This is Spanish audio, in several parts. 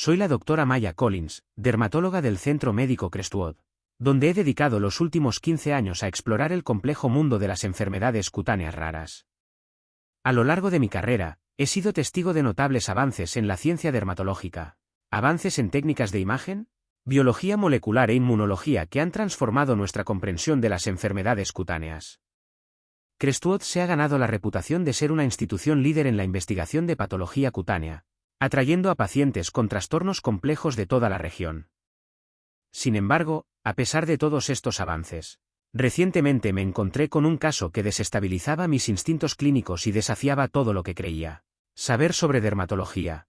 Soy la doctora Maya Collins, dermatóloga del Centro Médico Crestwood, donde he dedicado los últimos 15 años a explorar el complejo mundo de las enfermedades cutáneas raras. A lo largo de mi carrera, he sido testigo de notables avances en la ciencia dermatológica, avances en técnicas de imagen, biología molecular e inmunología que han transformado nuestra comprensión de las enfermedades cutáneas. Crestwood se ha ganado la reputación de ser una institución líder en la investigación de patología cutánea, atrayendo a pacientes con trastornos complejos de toda la región. Sin embargo, a pesar de todos estos avances, recientemente me encontré con un caso que desestabilizaba mis instintos clínicos y desafiaba todo lo que creía saber sobre dermatología.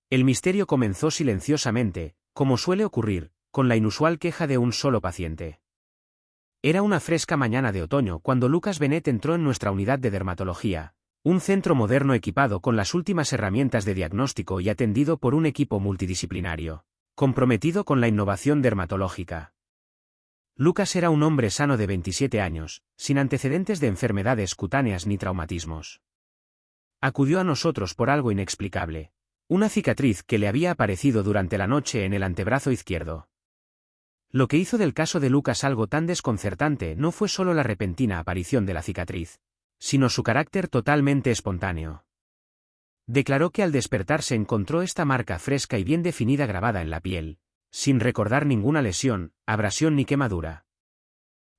El misterio comenzó silenciosamente, como suele ocurrir, con la inusual queja de un solo paciente. Era una fresca mañana de otoño cuando Lucas Bennett entró en nuestra unidad de dermatología, un centro moderno equipado con las últimas herramientas de diagnóstico y atendido por un equipo multidisciplinario, comprometido con la innovación dermatológica. Lucas era un hombre sano de 27 años, sin antecedentes de enfermedades cutáneas ni traumatismos. Acudió a nosotros por algo inexplicable, una cicatriz que le había aparecido durante la noche en el antebrazo izquierdo. Lo que hizo del caso de Lucas algo tan desconcertante no fue solo la repentina aparición de la cicatriz, sino su carácter totalmente espontáneo. Declaró que al despertarse encontró esta marca fresca y bien definida grabada en la piel, sin recordar ninguna lesión, abrasión ni quemadura.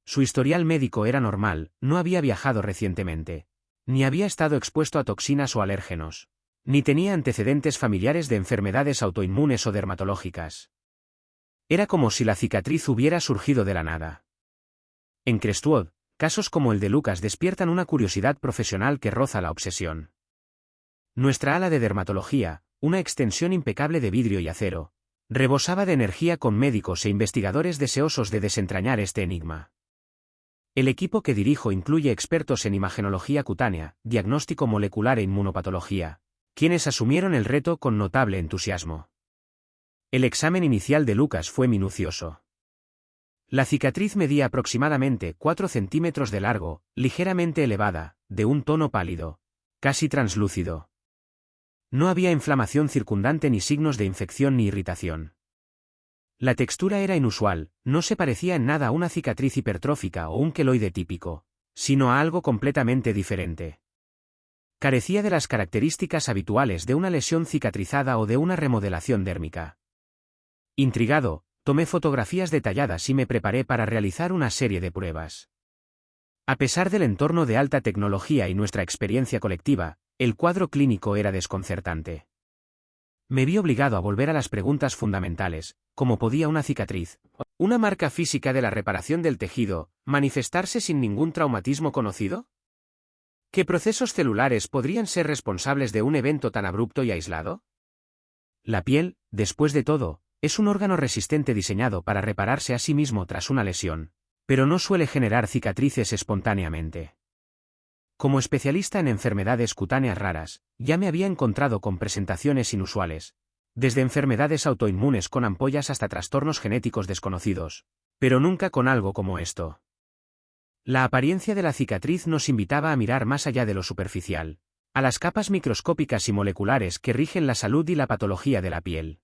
Su historial médico era normal, no había viajado recientemente, ni había estado expuesto a toxinas o alérgenos, ni tenía antecedentes familiares de enfermedades autoinmunes o dermatológicas. Era como si la cicatriz hubiera surgido de la nada. En Crestwood, casos como el de Lucas despiertan una curiosidad profesional que roza la obsesión. Nuestra ala de dermatología, una extensión impecable de vidrio y acero, rebosaba de energía con médicos e investigadores deseosos de desentrañar este enigma. El equipo que dirijo incluye expertos en imagenología cutánea, diagnóstico molecular e inmunopatología, quienes asumieron el reto con notable entusiasmo. El examen inicial de Lucas fue minucioso. La cicatriz medía aproximadamente 4 centímetros de largo, ligeramente elevada, de un tono pálido, casi translúcido. No había inflamación circundante ni signos de infección ni irritación. La textura era inusual, no se parecía en nada a una cicatriz hipertrófica o un queloide típico, sino a algo completamente diferente. Carecía de las características habituales de una lesión cicatrizada o de una remodelación dérmica. Intrigado, tomé fotografías detalladas y me preparé para realizar una serie de pruebas. A pesar del entorno de alta tecnología y nuestra experiencia colectiva, el cuadro clínico era desconcertante. Me vi obligado a volver a las preguntas fundamentales, ¿cómo podía una cicatriz, una marca física de la reparación del tejido, manifestarse sin ningún traumatismo conocido? ¿Qué procesos celulares podrían ser responsables de un evento tan abrupto y aislado? La piel, después de todo, es un órgano resistente diseñado para repararse a sí mismo tras una lesión, pero no suele generar cicatrices espontáneamente. Como especialista en enfermedades cutáneas raras, ya me había encontrado con presentaciones inusuales, desde enfermedades autoinmunes con ampollas hasta trastornos genéticos desconocidos, pero nunca con algo como esto. La apariencia de la cicatriz nos invitaba a mirar más allá de lo superficial, a las capas microscópicas y moleculares que rigen la salud y la patología de la piel.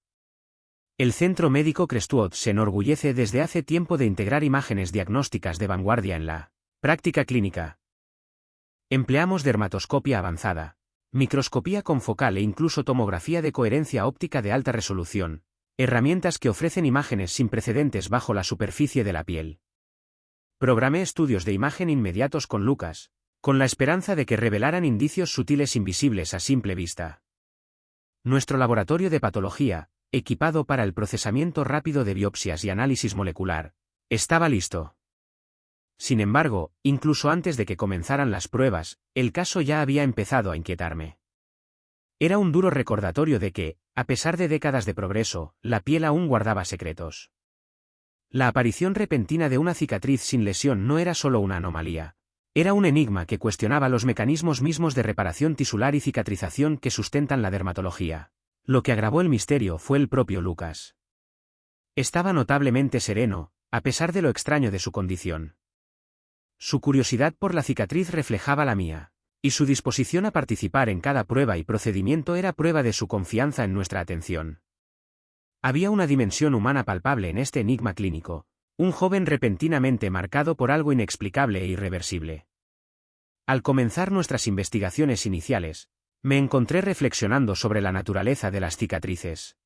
El Centro Médico Crestwood se enorgullece desde hace tiempo de integrar imágenes diagnósticas de vanguardia en la práctica clínica. Empleamos dermatoscopia avanzada, microscopía confocal e incluso tomografía de coherencia óptica de alta resolución, herramientas que ofrecen imágenes sin precedentes bajo la superficie de la piel. Programé estudios de imagen inmediatos con Lucas, con la esperanza de que revelaran indicios sutiles invisibles a simple vista. Nuestro laboratorio de patología, equipado para el procesamiento rápido de biopsias y análisis molecular, estaba listo. Sin embargo, incluso antes de que comenzaran las pruebas, el caso ya había empezado a inquietarme. Era un duro recordatorio de que, a pesar de décadas de progreso, la piel aún guardaba secretos. La aparición repentina de una cicatriz sin lesión no era solo una anomalía. Era un enigma que cuestionaba los mecanismos mismos de reparación tisular y cicatrización que sustentan la dermatología. Lo que agravó el misterio fue el propio Lucas. Estaba notablemente sereno, a pesar de lo extraño de su condición. Su curiosidad por la cicatriz reflejaba la mía, y su disposición a participar en cada prueba y procedimiento era prueba de su confianza en nuestra atención. Había una dimensión humana palpable en este enigma clínico, un joven repentinamente marcado por algo inexplicable e irreversible. Al comenzar nuestras investigaciones iniciales, me encontré reflexionando sobre la naturaleza de las cicatrices.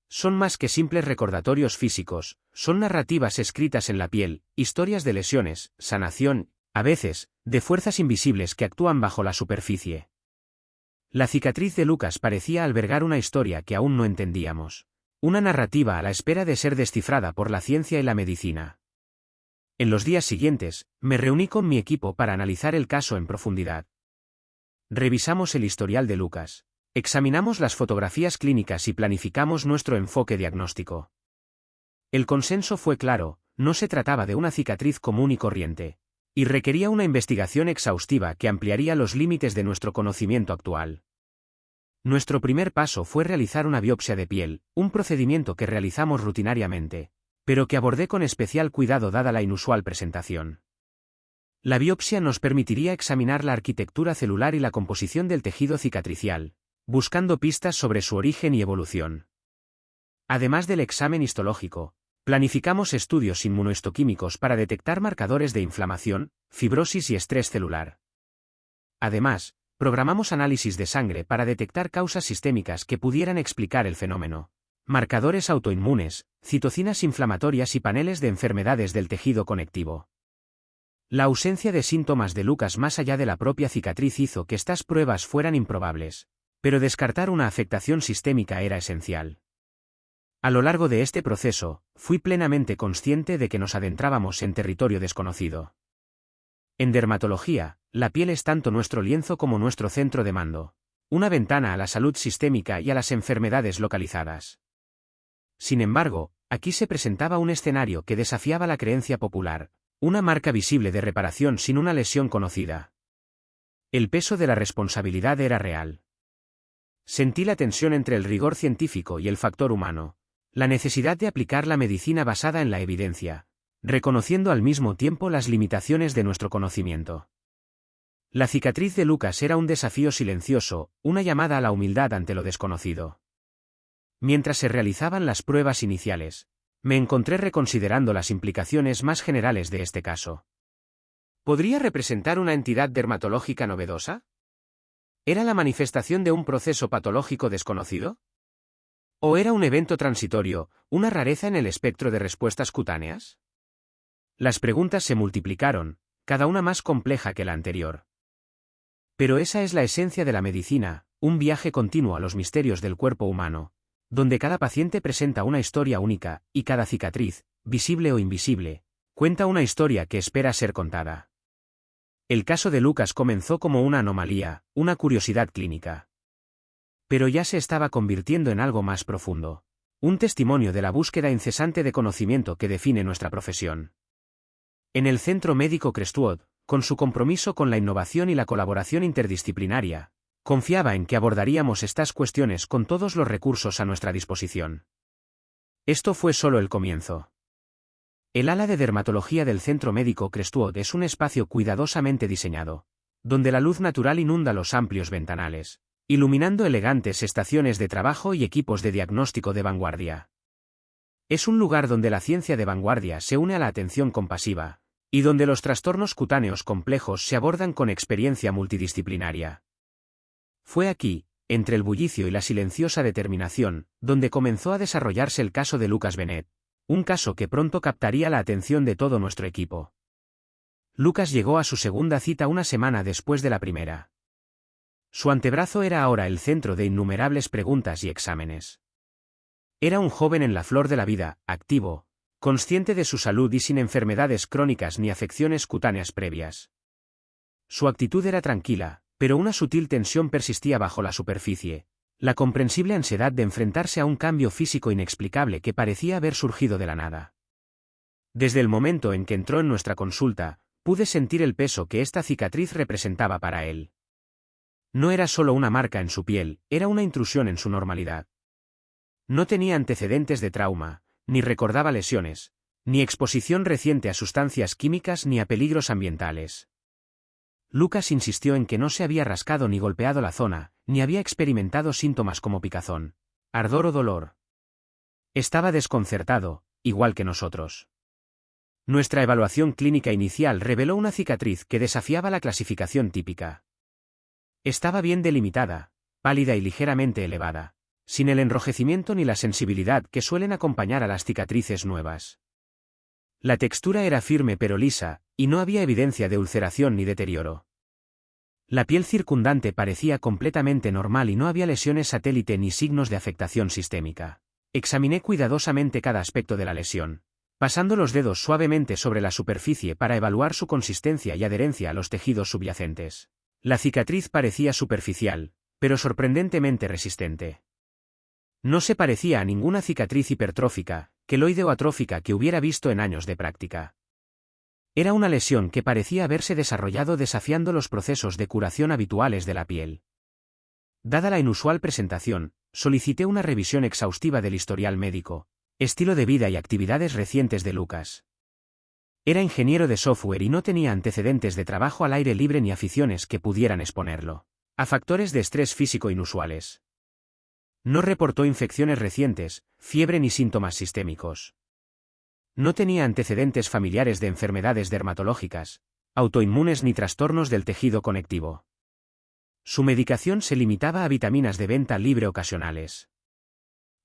Son más que simples recordatorios físicos, son narrativas escritas en la piel, historias de lesiones, sanación, a veces, de fuerzas invisibles que actúan bajo la superficie. La cicatriz de Lucas parecía albergar una historia que aún no entendíamos. Una narrativa a la espera de ser descifrada por la ciencia y la medicina. En los días siguientes, me reuní con mi equipo para analizar el caso en profundidad. Revisamos el historial de Lucas, examinamos las fotografías clínicas y planificamos nuestro enfoque diagnóstico. El consenso fue claro, no se trataba de una cicatriz común y corriente, y requería una investigación exhaustiva que ampliaría los límites de nuestro conocimiento actual. Nuestro primer paso fue realizar una biopsia de piel, un procedimiento que realizamos rutinariamente, pero que abordé con especial cuidado dada la inusual presentación. La biopsia nos permitiría examinar la arquitectura celular y la composición del tejido cicatricial, buscando pistas sobre su origen y evolución. Además del examen histológico, planificamos estudios inmunohistoquímicos para detectar marcadores de inflamación, fibrosis y estrés celular. Además, programamos análisis de sangre para detectar causas sistémicas que pudieran explicar el fenómeno, marcadores autoinmunes, citocinas inflamatorias y paneles de enfermedades del tejido conectivo. La ausencia de síntomas de Lucas más allá de la propia cicatriz hizo que estas pruebas fueran improbables, pero descartar una afectación sistémica era esencial. A lo largo de este proceso, fui plenamente consciente de que nos adentrábamos en territorio desconocido. En dermatología, la piel es tanto nuestro lienzo como nuestro centro de mando, una ventana a la salud sistémica y a las enfermedades localizadas. Sin embargo, aquí se presentaba un escenario que desafiaba la creencia popular, una marca visible de reparación sin una lesión conocida. El peso de la responsabilidad era real. Sentí la tensión entre el rigor científico y el factor humano, la necesidad de aplicar la medicina basada en la evidencia, reconociendo al mismo tiempo las limitaciones de nuestro conocimiento. La cicatriz de Lucas era un desafío silencioso, una llamada a la humildad ante lo desconocido. Mientras se realizaban las pruebas iniciales, me encontré reconsiderando las implicaciones más generales de este caso. ¿Podría representar una entidad dermatológica novedosa? ¿Era la manifestación de un proceso patológico desconocido? ¿O era un evento transitorio, una rareza en el espectro de respuestas cutáneas? Las preguntas se multiplicaron, cada una más compleja que la anterior. Pero esa es la esencia de la medicina, un viaje continuo a los misterios del cuerpo humano, donde cada paciente presenta una historia única, y cada cicatriz, visible o invisible, cuenta una historia que espera ser contada. El caso de Lucas comenzó como una anomalía, una curiosidad clínica. Pero ya se estaba convirtiendo en algo más profundo, un testimonio de la búsqueda incesante de conocimiento que define nuestra profesión. En el Centro Médico Crestwood, con su compromiso con la innovación y la colaboración interdisciplinaria, confiaba en que abordaríamos estas cuestiones con todos los recursos a nuestra disposición. Esto fue solo el comienzo. El ala de dermatología del Centro Médico Crestwood es un espacio cuidadosamente diseñado, donde la luz natural inunda los amplios ventanales, iluminando elegantes estaciones de trabajo y equipos de diagnóstico de vanguardia. Es un lugar donde la ciencia de vanguardia se une a la atención compasiva, y donde los trastornos cutáneos complejos se abordan con experiencia multidisciplinaria. Fue aquí, entre el bullicio y la silenciosa determinación, donde comenzó a desarrollarse el caso de Lucas Bennett, un caso que pronto captaría la atención de todo nuestro equipo. Lucas llegó a su segunda cita una semana después de la primera. Su antebrazo era ahora el centro de innumerables preguntas y exámenes. Era un joven en la flor de la vida, activo, consciente de su salud y sin enfermedades crónicas ni afecciones cutáneas previas. Su actitud era tranquila, pero una sutil tensión persistía bajo la superficie, la comprensible ansiedad de enfrentarse a un cambio físico inexplicable que parecía haber surgido de la nada. Desde el momento en que entró en nuestra consulta, pude sentir el peso que esta cicatriz representaba para él. No era solo una marca en su piel, era una intrusión en su normalidad. No tenía antecedentes de trauma, ni recordaba lesiones, ni exposición reciente a sustancias químicas ni a peligros ambientales. Lucas insistió en que no se había rascado ni golpeado la zona, ni había experimentado síntomas como picazón, ardor o dolor. Estaba desconcertado, igual que nosotros. Nuestra evaluación clínica inicial reveló una cicatriz que desafiaba la clasificación típica. Estaba bien delimitada, pálida y ligeramente elevada, sin el enrojecimiento ni la sensibilidad que suelen acompañar a las cicatrices nuevas. La textura era firme pero lisa, y no había evidencia de ulceración ni deterioro. La piel circundante parecía completamente normal y no había lesiones satélite ni signos de afectación sistémica. Examiné cuidadosamente cada aspecto de la lesión, pasando los dedos suavemente sobre la superficie para evaluar su consistencia y adherencia a los tejidos subyacentes. La cicatriz parecía superficial, pero sorprendentemente resistente. No se parecía a ninguna cicatriz hipertrófica, queloide o atrófica que hubiera visto en años de práctica. Era una lesión que parecía haberse desarrollado desafiando los procesos de curación habituales de la piel. Dada la inusual presentación, solicité una revisión exhaustiva del historial médico, estilo de vida y actividades recientes de Lucas. Era ingeniero de software y no tenía antecedentes de trabajo al aire libre ni aficiones que pudieran exponerlo a factores de estrés físico inusuales. No reportó infecciones recientes, fiebre ni síntomas sistémicos. No tenía antecedentes familiares de enfermedades dermatológicas, autoinmunes ni trastornos del tejido conectivo. Su medicación se limitaba a vitaminas de venta libre ocasionales.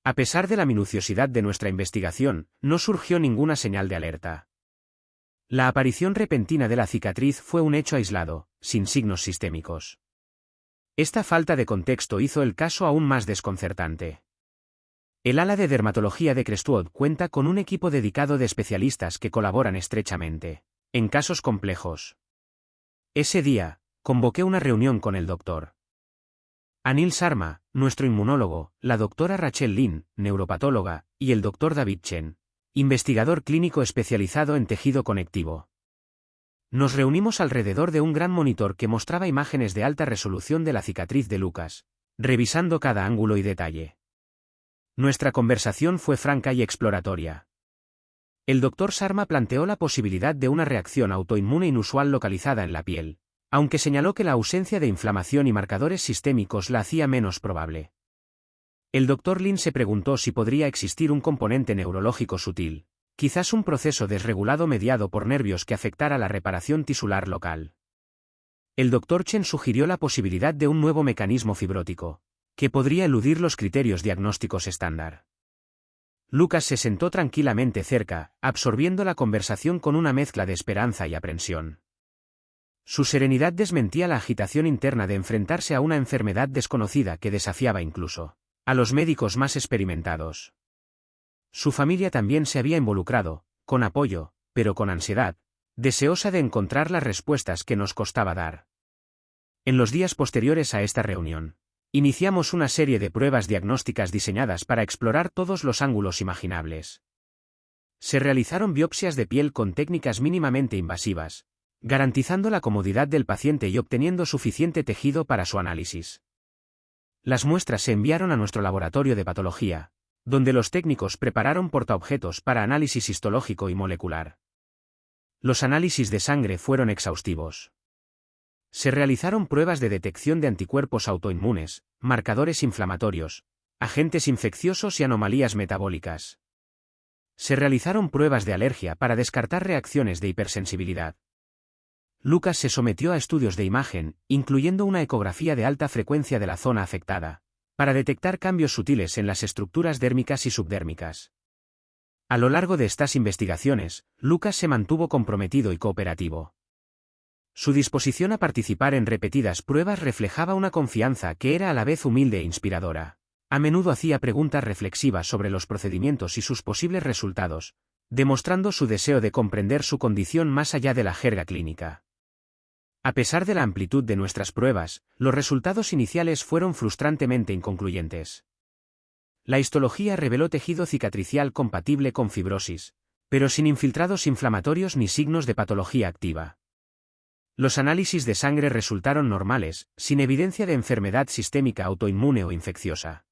A pesar de la minuciosidad de nuestra investigación, no surgió ninguna señal de alerta. La aparición repentina de la cicatriz fue un hecho aislado, sin signos sistémicos. Esta falta de contexto hizo el caso aún más desconcertante. El ala de dermatología de Crestwood cuenta con un equipo dedicado de especialistas que colaboran estrechamente en casos complejos. Ese día, convoqué una reunión con el Dr. Anil Sharma, nuestro inmunólogo, la doctora Rachel Lin, neuropatóloga, y el Dr. David Chen, investigador clínico especializado en tejido conectivo. Nos reunimos alrededor de un gran monitor que mostraba imágenes de alta resolución de la cicatriz de Lucas, revisando cada ángulo y detalle. Nuestra conversación fue franca y exploratoria. El Dr. Sharma planteó la posibilidad de una reacción autoinmune inusual localizada en la piel, aunque señaló que la ausencia de inflamación y marcadores sistémicos la hacía menos probable. El Dr. Lin se preguntó si podría existir un componente neurológico sutil, quizás un proceso desregulado mediado por nervios que afectara la reparación tisular local. El Dr. Chen sugirió la posibilidad de un nuevo mecanismo fibrótico, que podría eludir los criterios diagnósticos estándar. Lucas se sentó tranquilamente cerca, absorbiendo la conversación con una mezcla de esperanza y aprensión. Su serenidad desmentía la agitación interna de enfrentarse a una enfermedad desconocida que desafiaba incluso a los médicos más experimentados. Su familia también se había involucrado, con apoyo, pero con ansiedad, deseosa de encontrar las respuestas que nos costaba dar. En los días posteriores a esta reunión, iniciamos una serie de pruebas diagnósticas diseñadas para explorar todos los ángulos imaginables. Se realizaron biopsias de piel con técnicas mínimamente invasivas, garantizando la comodidad del paciente y obteniendo suficiente tejido para su análisis. Las muestras se enviaron a nuestro laboratorio de patología, donde los técnicos prepararon portaobjetos para análisis histológico y molecular. Los análisis de sangre fueron exhaustivos. Se realizaron pruebas de detección de anticuerpos autoinmunes, marcadores inflamatorios, agentes infecciosos y anomalías metabólicas. Se realizaron pruebas de alergia para descartar reacciones de hipersensibilidad. Lucas se sometió a estudios de imagen, incluyendo una ecografía de alta frecuencia de la zona afectada, para detectar cambios sutiles en las estructuras dérmicas y subdérmicas. A lo largo de estas investigaciones, Lucas se mantuvo comprometido y cooperativo. Su disposición a participar en repetidas pruebas reflejaba una confianza que era a la vez humilde e inspiradora. A menudo hacía preguntas reflexivas sobre los procedimientos y sus posibles resultados, demostrando su deseo de comprender su condición más allá de la jerga clínica. A pesar de la amplitud de nuestras pruebas, los resultados iniciales fueron frustrantemente inconcluyentes. La histología reveló tejido cicatricial compatible con fibrosis, pero sin infiltrados inflamatorios ni signos de patología activa. Los análisis de sangre resultaron normales, sin evidencia de enfermedad sistémica autoinmune o infecciosa.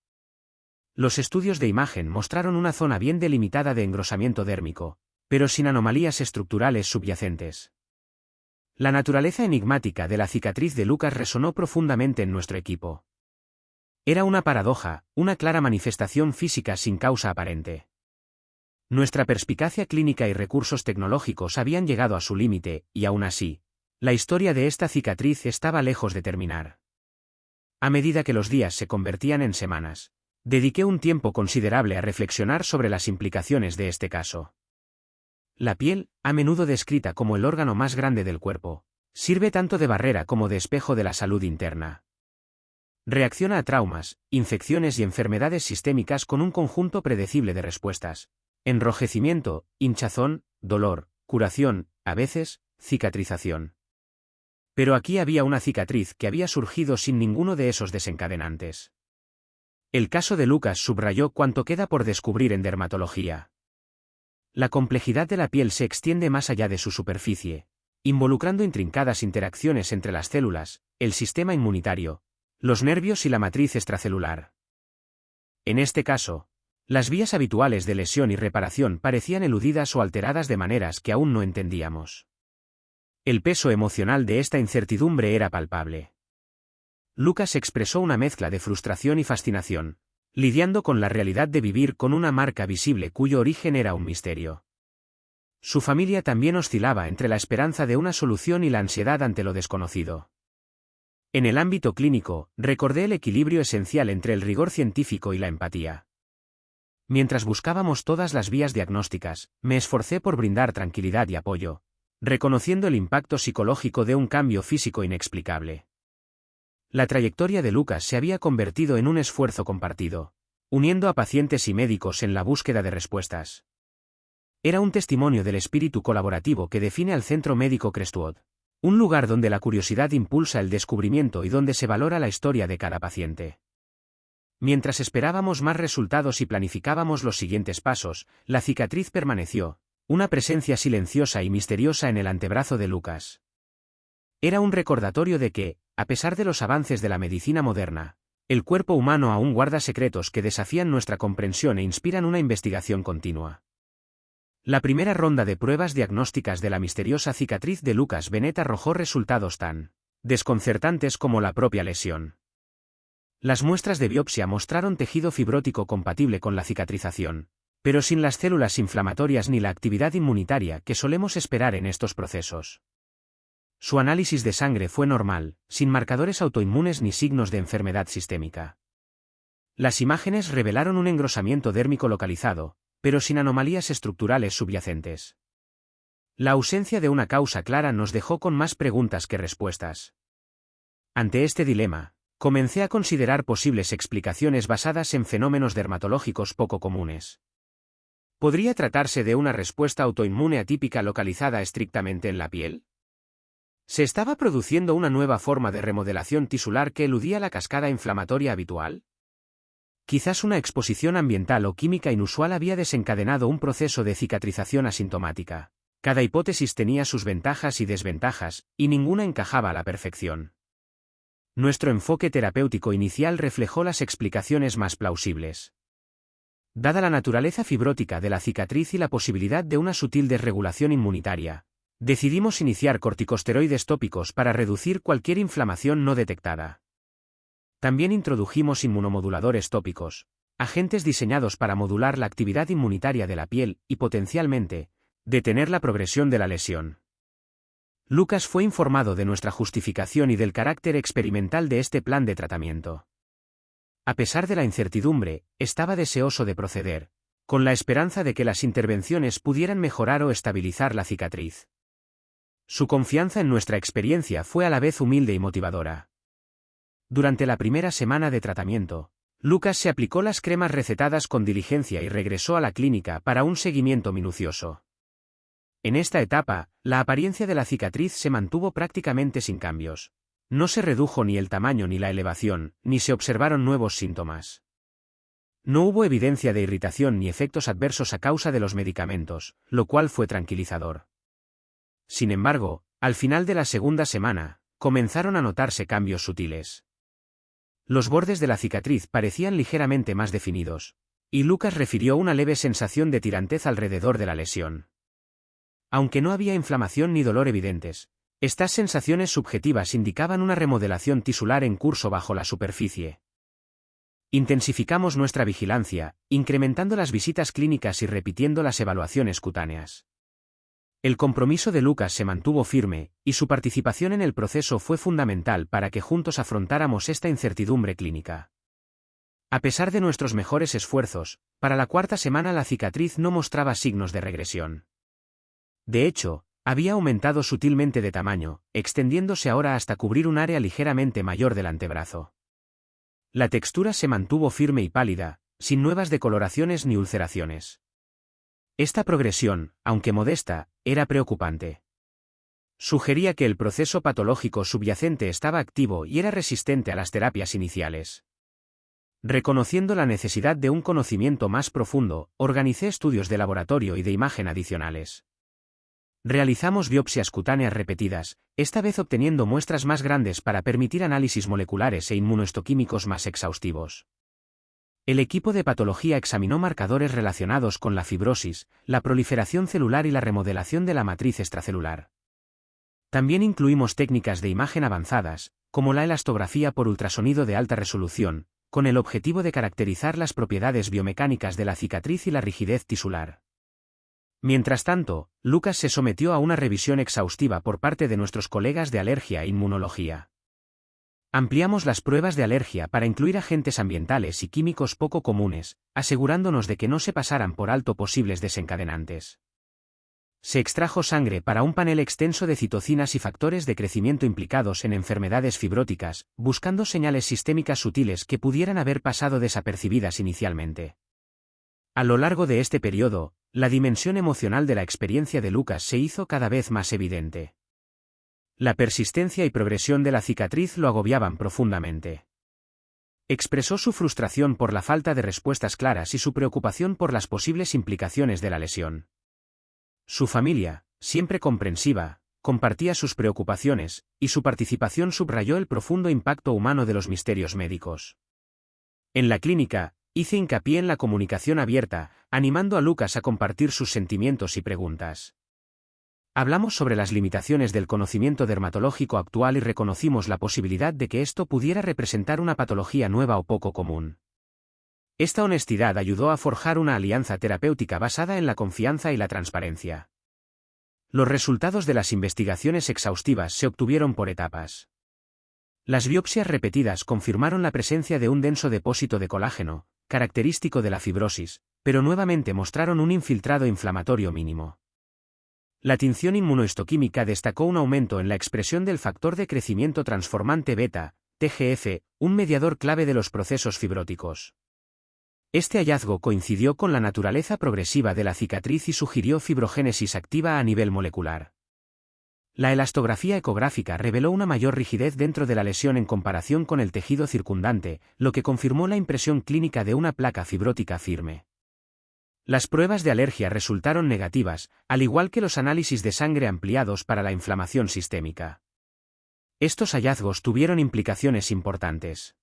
Los estudios de imagen mostraron una zona bien delimitada de engrosamiento dérmico, pero sin anomalías estructurales subyacentes. La naturaleza enigmática de la cicatriz de Lucas resonó profundamente en nuestro equipo. Era una paradoja, una clara manifestación física sin causa aparente. Nuestra perspicacia clínica y recursos tecnológicos habían llegado a su límite, y aún así, la historia de esta cicatriz estaba lejos de terminar. A medida que los días se convertían en semanas, dediqué un tiempo considerable a reflexionar sobre las implicaciones de este caso. La piel, a menudo descrita como el órgano más grande del cuerpo, sirve tanto de barrera como de espejo de la salud interna. Reacciona a traumas, infecciones y enfermedades sistémicas con un conjunto predecible de respuestas: enrojecimiento, hinchazón, dolor, curación, a veces, cicatrización. Pero aquí había una cicatriz que había surgido sin ninguno de esos desencadenantes. El caso de Lucas subrayó cuánto queda por descubrir en dermatología. La complejidad de la piel se extiende más allá de su superficie, involucrando intrincadas interacciones entre las células, el sistema inmunitario, los nervios y la matriz extracelular. En este caso, las vías habituales de lesión y reparación parecían eludidas o alteradas de maneras que aún no entendíamos. El peso emocional de esta incertidumbre era palpable. Lucas expresó una mezcla de frustración y fascinación, lidiando con la realidad de vivir con una marca visible cuyo origen era un misterio. Su familia también oscilaba entre la esperanza de una solución y la ansiedad ante lo desconocido. En el ámbito clínico, recordé el equilibrio esencial entre el rigor científico y la empatía. Mientras buscábamos todas las vías diagnósticas, me esforcé por brindar tranquilidad y apoyo, reconociendo el impacto psicológico de un cambio físico inexplicable. La trayectoria de Lucas se había convertido en un esfuerzo compartido, uniendo a pacientes y médicos en la búsqueda de respuestas. Era un testimonio del espíritu colaborativo que define al Centro Médico Crestwood, un lugar donde la curiosidad impulsa el descubrimiento y donde se valora la historia de cada paciente. Mientras esperábamos más resultados y planificábamos los siguientes pasos, la cicatriz permaneció, una presencia silenciosa y misteriosa en el antebrazo de Lucas. Era un recordatorio de que, a pesar de los avances de la medicina moderna, el cuerpo humano aún guarda secretos que desafían nuestra comprensión e inspiran una investigación continua. La primera ronda de pruebas diagnósticas de la misteriosa cicatriz de Lucas Bennett arrojó resultados tan desconcertantes como la propia lesión. Las muestras de biopsia mostraron tejido fibrótico compatible con la cicatrización, pero sin las células inflamatorias ni la actividad inmunitaria que solemos esperar en estos procesos. Su análisis de sangre fue normal, sin marcadores autoinmunes ni signos de enfermedad sistémica. Las imágenes revelaron un engrosamiento dérmico localizado, pero sin anomalías estructurales subyacentes. La ausencia de una causa clara nos dejó con más preguntas que respuestas. Ante este dilema, comencé a considerar posibles explicaciones basadas en fenómenos dermatológicos poco comunes. ¿Podría tratarse de una respuesta autoinmune atípica localizada estrictamente en la piel? ¿Se estaba produciendo una nueva forma de remodelación tisular que eludía la cascada inflamatoria habitual? Quizás una exposición ambiental o química inusual había desencadenado un proceso de cicatrización asintomática. Cada hipótesis tenía sus ventajas y desventajas, y ninguna encajaba a la perfección. Nuestro enfoque terapéutico inicial reflejó las explicaciones más plausibles. Dada la naturaleza fibrótica de la cicatriz y la posibilidad de una sutil desregulación inmunitaria, decidimos iniciar corticosteroides tópicos para reducir cualquier inflamación no detectada. También introdujimos inmunomoduladores tópicos, agentes diseñados para modular la actividad inmunitaria de la piel y potencialmente, detener la progresión de la lesión. Lucas fue informado de nuestra justificación y del carácter experimental de este plan de tratamiento. A pesar de la incertidumbre, estaba deseoso de proceder, con la esperanza de que las intervenciones pudieran mejorar o estabilizar la cicatriz. Su confianza en nuestra experiencia fue a la vez humilde y motivadora. Durante la primera semana de tratamiento, Lucas se aplicó las cremas recetadas con diligencia y regresó a la clínica para un seguimiento minucioso. En esta etapa, la apariencia de la cicatriz se mantuvo prácticamente sin cambios. No se redujo ni el tamaño ni la elevación, ni se observaron nuevos síntomas. No hubo evidencia de irritación ni efectos adversos a causa de los medicamentos, lo cual fue tranquilizador. Sin embargo, al final de la segunda semana, comenzaron a notarse cambios sutiles. Los bordes de la cicatriz parecían ligeramente más definidos, y Lucas refirió una leve sensación de tirantez alrededor de la lesión. Aunque no había inflamación ni dolor evidentes, estas sensaciones subjetivas indicaban una remodelación tisular en curso bajo la superficie. Intensificamos nuestra vigilancia, incrementando las visitas clínicas y repitiendo las evaluaciones cutáneas. El compromiso de Lucas se mantuvo firme, y su participación en el proceso fue fundamental para que juntos afrontáramos esta incertidumbre clínica. A pesar de nuestros mejores esfuerzos, para la cuarta semana la cicatriz no mostraba signos de regresión. De hecho, había aumentado sutilmente de tamaño, extendiéndose ahora hasta cubrir un área ligeramente mayor del antebrazo. La textura se mantuvo firme y pálida, sin nuevas decoloraciones ni ulceraciones. Esta progresión, aunque modesta, era preocupante. Sugería que el proceso patológico subyacente estaba activo y era resistente a las terapias iniciales. Reconociendo la necesidad de un conocimiento más profundo, organicé estudios de laboratorio y de imagen adicionales. Realizamos biopsias cutáneas repetidas, esta vez obteniendo muestras más grandes para permitir análisis moleculares e inmunohistoquímicos más exhaustivos. El equipo de patología examinó marcadores relacionados con la fibrosis, la proliferación celular y la remodelación de la matriz extracelular. También incluimos técnicas de imagen avanzadas, como la elastografía por ultrasonido de alta resolución, con el objetivo de caracterizar las propiedades biomecánicas de la cicatriz y la rigidez tisular. Mientras tanto, Lucas se sometió a una revisión exhaustiva por parte de nuestros colegas de alergia e inmunología. Ampliamos las pruebas de alergia para incluir agentes ambientales y químicos poco comunes, asegurándonos de que no se pasaran por alto posibles desencadenantes. Se extrajo sangre para un panel extenso de citocinas y factores de crecimiento implicados en enfermedades fibróticas, buscando señales sistémicas sutiles que pudieran haber pasado desapercibidas inicialmente. A lo largo de este periodo, la dimensión emocional de la experiencia de Lucas se hizo cada vez más evidente. La persistencia y progresión de la cicatriz lo agobiaban profundamente. Expresó su frustración por la falta de respuestas claras y su preocupación por las posibles implicaciones de la lesión. Su familia, siempre comprensiva, compartía sus preocupaciones, y su participación subrayó el profundo impacto humano de los misterios médicos. En la clínica, hice hincapié en la comunicación abierta, animando a Lucas a compartir sus sentimientos y preguntas. Hablamos sobre las limitaciones del conocimiento dermatológico actual y reconocimos la posibilidad de que esto pudiera representar una patología nueva o poco común. Esta honestidad ayudó a forjar una alianza terapéutica basada en la confianza y la transparencia. Los resultados de las investigaciones exhaustivas se obtuvieron por etapas. Las biopsias repetidas confirmaron la presencia de un denso depósito de colágeno, característico de la fibrosis, pero nuevamente mostraron un infiltrado inflamatorio mínimo. La tinción inmunohistoquímica destacó un aumento en la expresión del factor de crecimiento transformante beta, TGF, un mediador clave de los procesos fibróticos. Este hallazgo coincidió con la naturaleza progresiva de la cicatriz y sugirió fibrogénesis activa a nivel molecular. La elastografía ecográfica reveló una mayor rigidez dentro de la lesión en comparación con el tejido circundante, lo que confirmó la impresión clínica de una placa fibrótica firme. Las pruebas de alergia resultaron negativas, al igual que los análisis de sangre ampliados para la inflamación sistémica. Estos hallazgos tuvieron implicaciones importantes.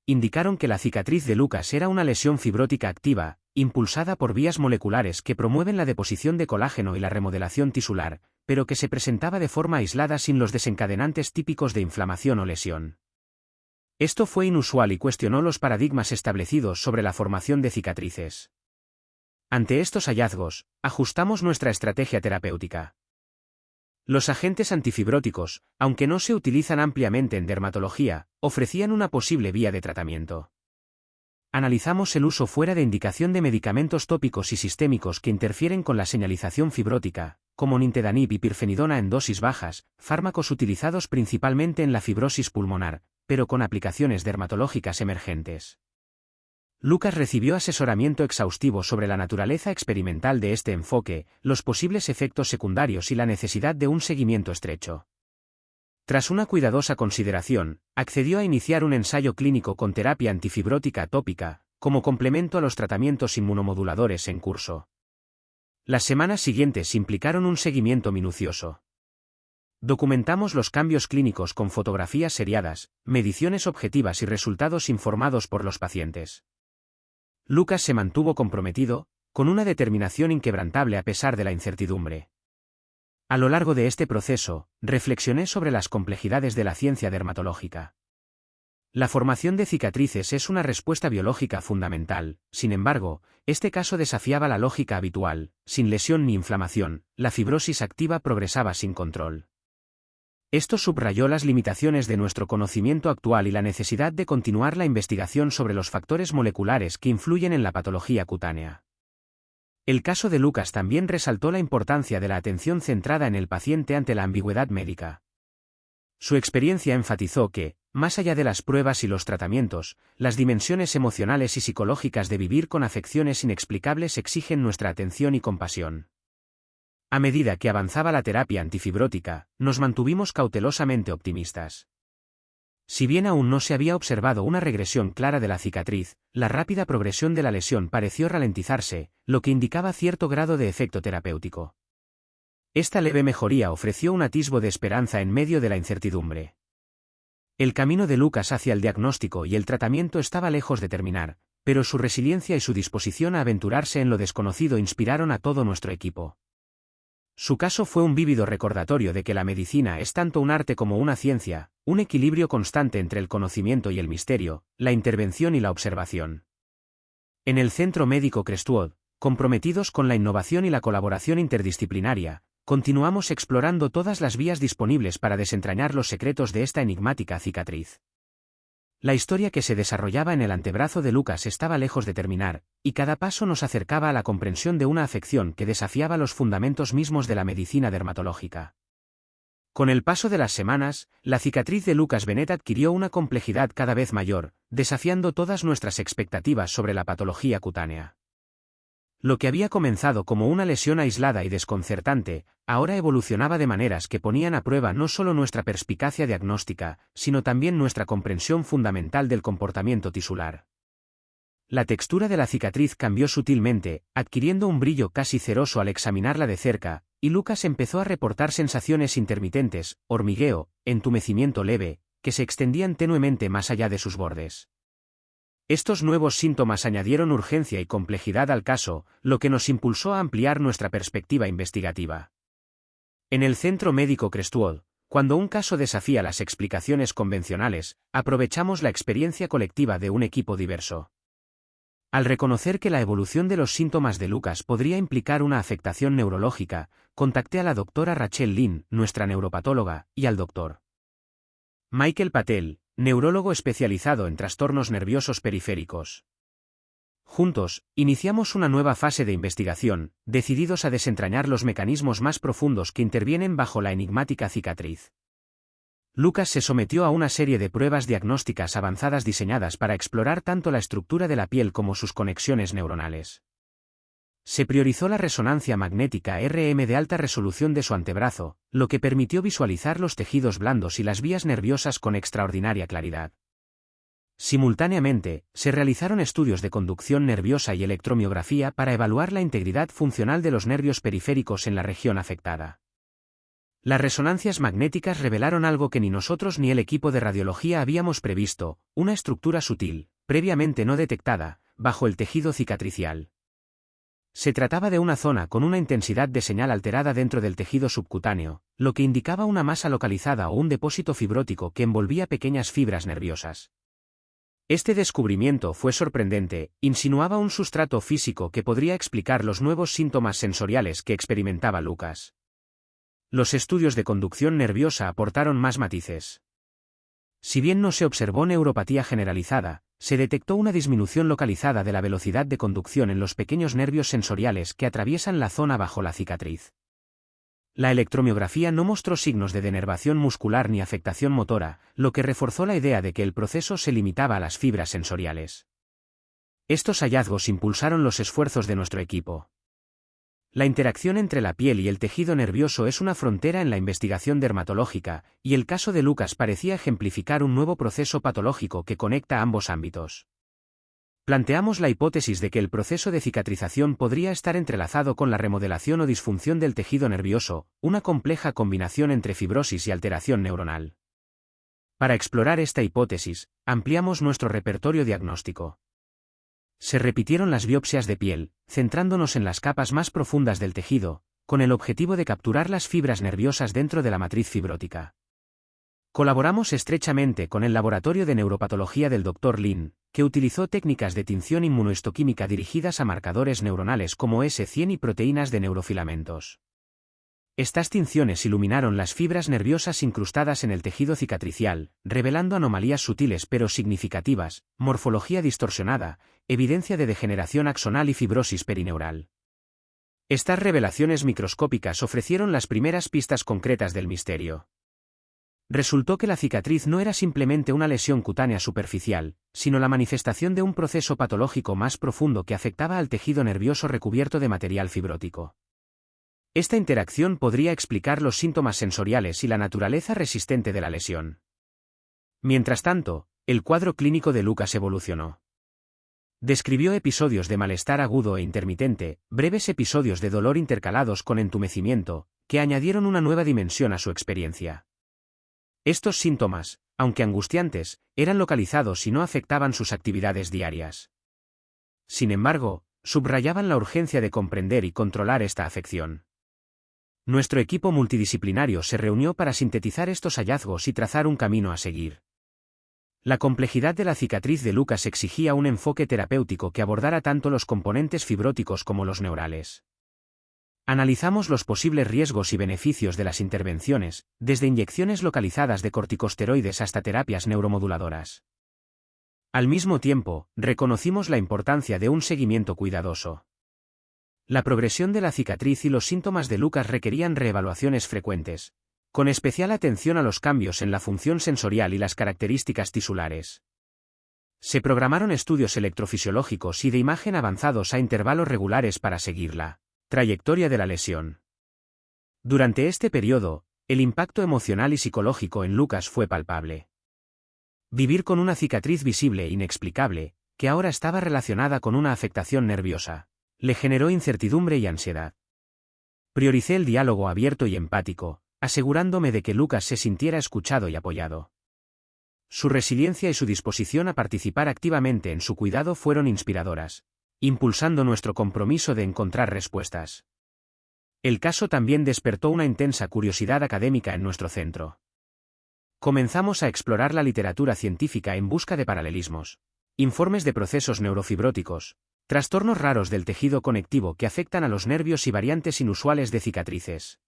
Indicaron que la cicatriz de Lucas era una lesión fibrótica activa, impulsada por vías moleculares que promueven la deposición de colágeno y la remodelación tisular, pero que se presentaba de forma aislada sin los desencadenantes típicos de inflamación o lesión. Esto fue inusual y cuestionó los paradigmas establecidos sobre la formación de cicatrices. Ante estos hallazgos, ajustamos nuestra estrategia terapéutica. Los agentes antifibróticos, aunque no se utilizan ampliamente en dermatología, ofrecían una posible vía de tratamiento. Analizamos el uso fuera de indicación de medicamentos tópicos y sistémicos que interfieren con la señalización fibrótica, como nintedanib y pirfenidona en dosis bajas, fármacos utilizados principalmente en la fibrosis pulmonar, pero con aplicaciones dermatológicas emergentes. Lucas recibió asesoramiento exhaustivo sobre la naturaleza experimental de este enfoque, los posibles efectos secundarios y la necesidad de un seguimiento estrecho. Tras una cuidadosa consideración, accedió a iniciar un ensayo clínico con terapia antifibrótica tópica, como complemento a los tratamientos inmunomoduladores en curso. Las semanas siguientes implicaron un seguimiento minucioso. Documentamos los cambios clínicos con fotografías seriadas, mediciones objetivas y resultados informados por los pacientes. Lucas se mantuvo comprometido, con una determinación inquebrantable a pesar de la incertidumbre. A lo largo de este proceso, reflexioné sobre las complejidades de la ciencia dermatológica. La formación de cicatrices es una respuesta biológica fundamental, sin embargo, este caso desafiaba la lógica habitual: sin lesión ni inflamación, la fibrosis activa progresaba sin control. Esto subrayó las limitaciones de nuestro conocimiento actual y la necesidad de continuar la investigación sobre los factores moleculares que influyen en la patología cutánea. El caso de Lucas también resaltó la importancia de la atención centrada en el paciente ante la ambigüedad médica. Su experiencia enfatizó que, más allá de las pruebas y los tratamientos, las dimensiones emocionales y psicológicas de vivir con afecciones inexplicables exigen nuestra atención y compasión. A medida que avanzaba la terapia antifibrótica, nos mantuvimos cautelosamente optimistas. Si bien aún no se había observado una regresión clara de la cicatriz, la rápida progresión de la lesión pareció ralentizarse, lo que indicaba cierto grado de efecto terapéutico. Esta leve mejoría ofreció un atisbo de esperanza en medio de la incertidumbre. El camino de Lucas hacia el diagnóstico y el tratamiento estaba lejos de terminar, pero su resiliencia y su disposición a aventurarse en lo desconocido inspiraron a todo nuestro equipo. Su caso fue un vívido recordatorio de que la medicina es tanto un arte como una ciencia, un equilibrio constante entre el conocimiento y el misterio, la intervención y la observación. En el Centro Médico Crestwood, comprometidos con la innovación y la colaboración interdisciplinaria, continuamos explorando todas las vías disponibles para desentrañar los secretos de esta enigmática cicatriz. La historia que se desarrollaba en el antebrazo de Lucas estaba lejos de terminar, y cada paso nos acercaba a la comprensión de una afección que desafiaba los fundamentos mismos de la medicina dermatológica. Con el paso de las semanas, la cicatriz de Lucas Bennett adquirió una complejidad cada vez mayor, desafiando todas nuestras expectativas sobre la patología cutánea. Lo que había comenzado como una lesión aislada y desconcertante, ahora evolucionaba de maneras que ponían a prueba no solo nuestra perspicacia diagnóstica, sino también nuestra comprensión fundamental del comportamiento tisular. La textura de la cicatriz cambió sutilmente, adquiriendo un brillo casi ceroso al examinarla de cerca, y Lucas empezó a reportar sensaciones intermitentes, hormigueo, entumecimiento leve, que se extendían tenuemente más allá de sus bordes. Estos nuevos síntomas añadieron urgencia y complejidad al caso, lo que nos impulsó a ampliar nuestra perspectiva investigativa. En el Centro Médico Crestwood, cuando un caso desafía las explicaciones convencionales, aprovechamos la experiencia colectiva de un equipo diverso. Al reconocer que la evolución de los síntomas de Lucas podría implicar una afectación neurológica, contacté a la doctora Rachel Lynn, nuestra neuropatóloga, y al doctor Michael Patel, neurólogo especializado en trastornos nerviosos periféricos. Juntos, iniciamos una nueva fase de investigación, decididos a desentrañar los mecanismos más profundos que intervienen bajo la enigmática cicatriz. Lucas se sometió a una serie de pruebas diagnósticas avanzadas diseñadas para explorar tanto la estructura de la piel como sus conexiones neuronales. Se priorizó la resonancia magnética RM de alta resolución de su antebrazo, lo que permitió visualizar los tejidos blandos y las vías nerviosas con extraordinaria claridad. Simultáneamente, se realizaron estudios de conducción nerviosa y electromiografía para evaluar la integridad funcional de los nervios periféricos en la región afectada. Las resonancias magnéticas revelaron algo que ni nosotros ni el equipo de radiología habíamos previsto: una estructura sutil, previamente no detectada, bajo el tejido cicatricial. Se trataba de una zona con una intensidad de señal alterada dentro del tejido subcutáneo, lo que indicaba una masa localizada o un depósito fibrótico que envolvía pequeñas fibras nerviosas. Este descubrimiento fue sorprendente, insinuaba un sustrato físico que podría explicar los nuevos síntomas sensoriales que experimentaba Lucas. Los estudios de conducción nerviosa aportaron más matices. Si bien no se observó neuropatía generalizada, se detectó una disminución localizada de la velocidad de conducción en los pequeños nervios sensoriales que atraviesan la zona bajo la cicatriz. La electromiografía no mostró signos de denervación muscular ni afectación motora, lo que reforzó la idea de que el proceso se limitaba a las fibras sensoriales. Estos hallazgos impulsaron los esfuerzos de nuestro equipo. La interacción entre la piel y el tejido nervioso es una frontera en la investigación dermatológica, y el caso de Lucas parecía ejemplificar un nuevo proceso patológico que conecta ambos ámbitos. Planteamos la hipótesis de que el proceso de cicatrización podría estar entrelazado con la remodelación o disfunción del tejido nervioso, una compleja combinación entre fibrosis y alteración neuronal. Para explorar esta hipótesis, ampliamos nuestro repertorio diagnóstico. Se repitieron las biopsias de piel, centrándonos en las capas más profundas del tejido, con el objetivo de capturar las fibras nerviosas dentro de la matriz fibrótica. Colaboramos estrechamente con el Laboratorio de Neuropatología del Dr. Lin, que utilizó técnicas de tinción inmunohistoquímica dirigidas a marcadores neuronales como S100 y proteínas de neurofilamentos. Estas tinciones iluminaron las fibras nerviosas incrustadas en el tejido cicatricial, revelando anomalías sutiles pero significativas, morfología distorsionada, evidencia de degeneración axonal y fibrosis perineural. Estas revelaciones microscópicas ofrecieron las primeras pistas concretas del misterio. Resultó que la cicatriz no era simplemente una lesión cutánea superficial, sino la manifestación de un proceso patológico más profundo que afectaba al tejido nervioso recubierto de material fibrótico. Esta interacción podría explicar los síntomas sensoriales y la naturaleza resistente de la lesión. Mientras tanto, el cuadro clínico de Lucas evolucionó. Describió episodios de malestar agudo e intermitente, breves episodios de dolor intercalados con entumecimiento, que añadieron una nueva dimensión a su experiencia. Estos síntomas, aunque angustiantes, eran localizados y no afectaban sus actividades diarias. Sin embargo, subrayaban la urgencia de comprender y controlar esta afección. Nuestro equipo multidisciplinario se reunió para sintetizar estos hallazgos y trazar un camino a seguir. La complejidad de la cicatriz de Lucas exigía un enfoque terapéutico que abordara tanto los componentes fibróticos como los neurales. Analizamos los posibles riesgos y beneficios de las intervenciones, desde inyecciones localizadas de corticosteroides hasta terapias neuromoduladoras. Al mismo tiempo, reconocimos la importancia de un seguimiento cuidadoso. La progresión de la cicatriz y los síntomas de Lucas requerían reevaluaciones frecuentes, con especial atención a los cambios en la función sensorial y las características tisulares. Se programaron estudios electrofisiológicos y de imagen avanzados a intervalos regulares para seguirla trayectoria de la lesión. Durante este periodo, el impacto emocional y psicológico en Lucas fue palpable. Vivir con una cicatriz visible e inexplicable, que ahora estaba relacionada con una afectación nerviosa, le generó incertidumbre y ansiedad. Prioricé el diálogo abierto y empático, asegurándome de que Lucas se sintiera escuchado y apoyado. Su resiliencia y su disposición a participar activamente en su cuidado fueron inspiradoras, impulsando nuestro compromiso de encontrar respuestas. El caso también despertó una intensa curiosidad académica en nuestro centro. Comenzamos a explorar la literatura científica en busca de paralelismos, informes de procesos neurofibróticos, trastornos raros del tejido conectivo que afectan a los nervios y variantes inusuales de cicatrices.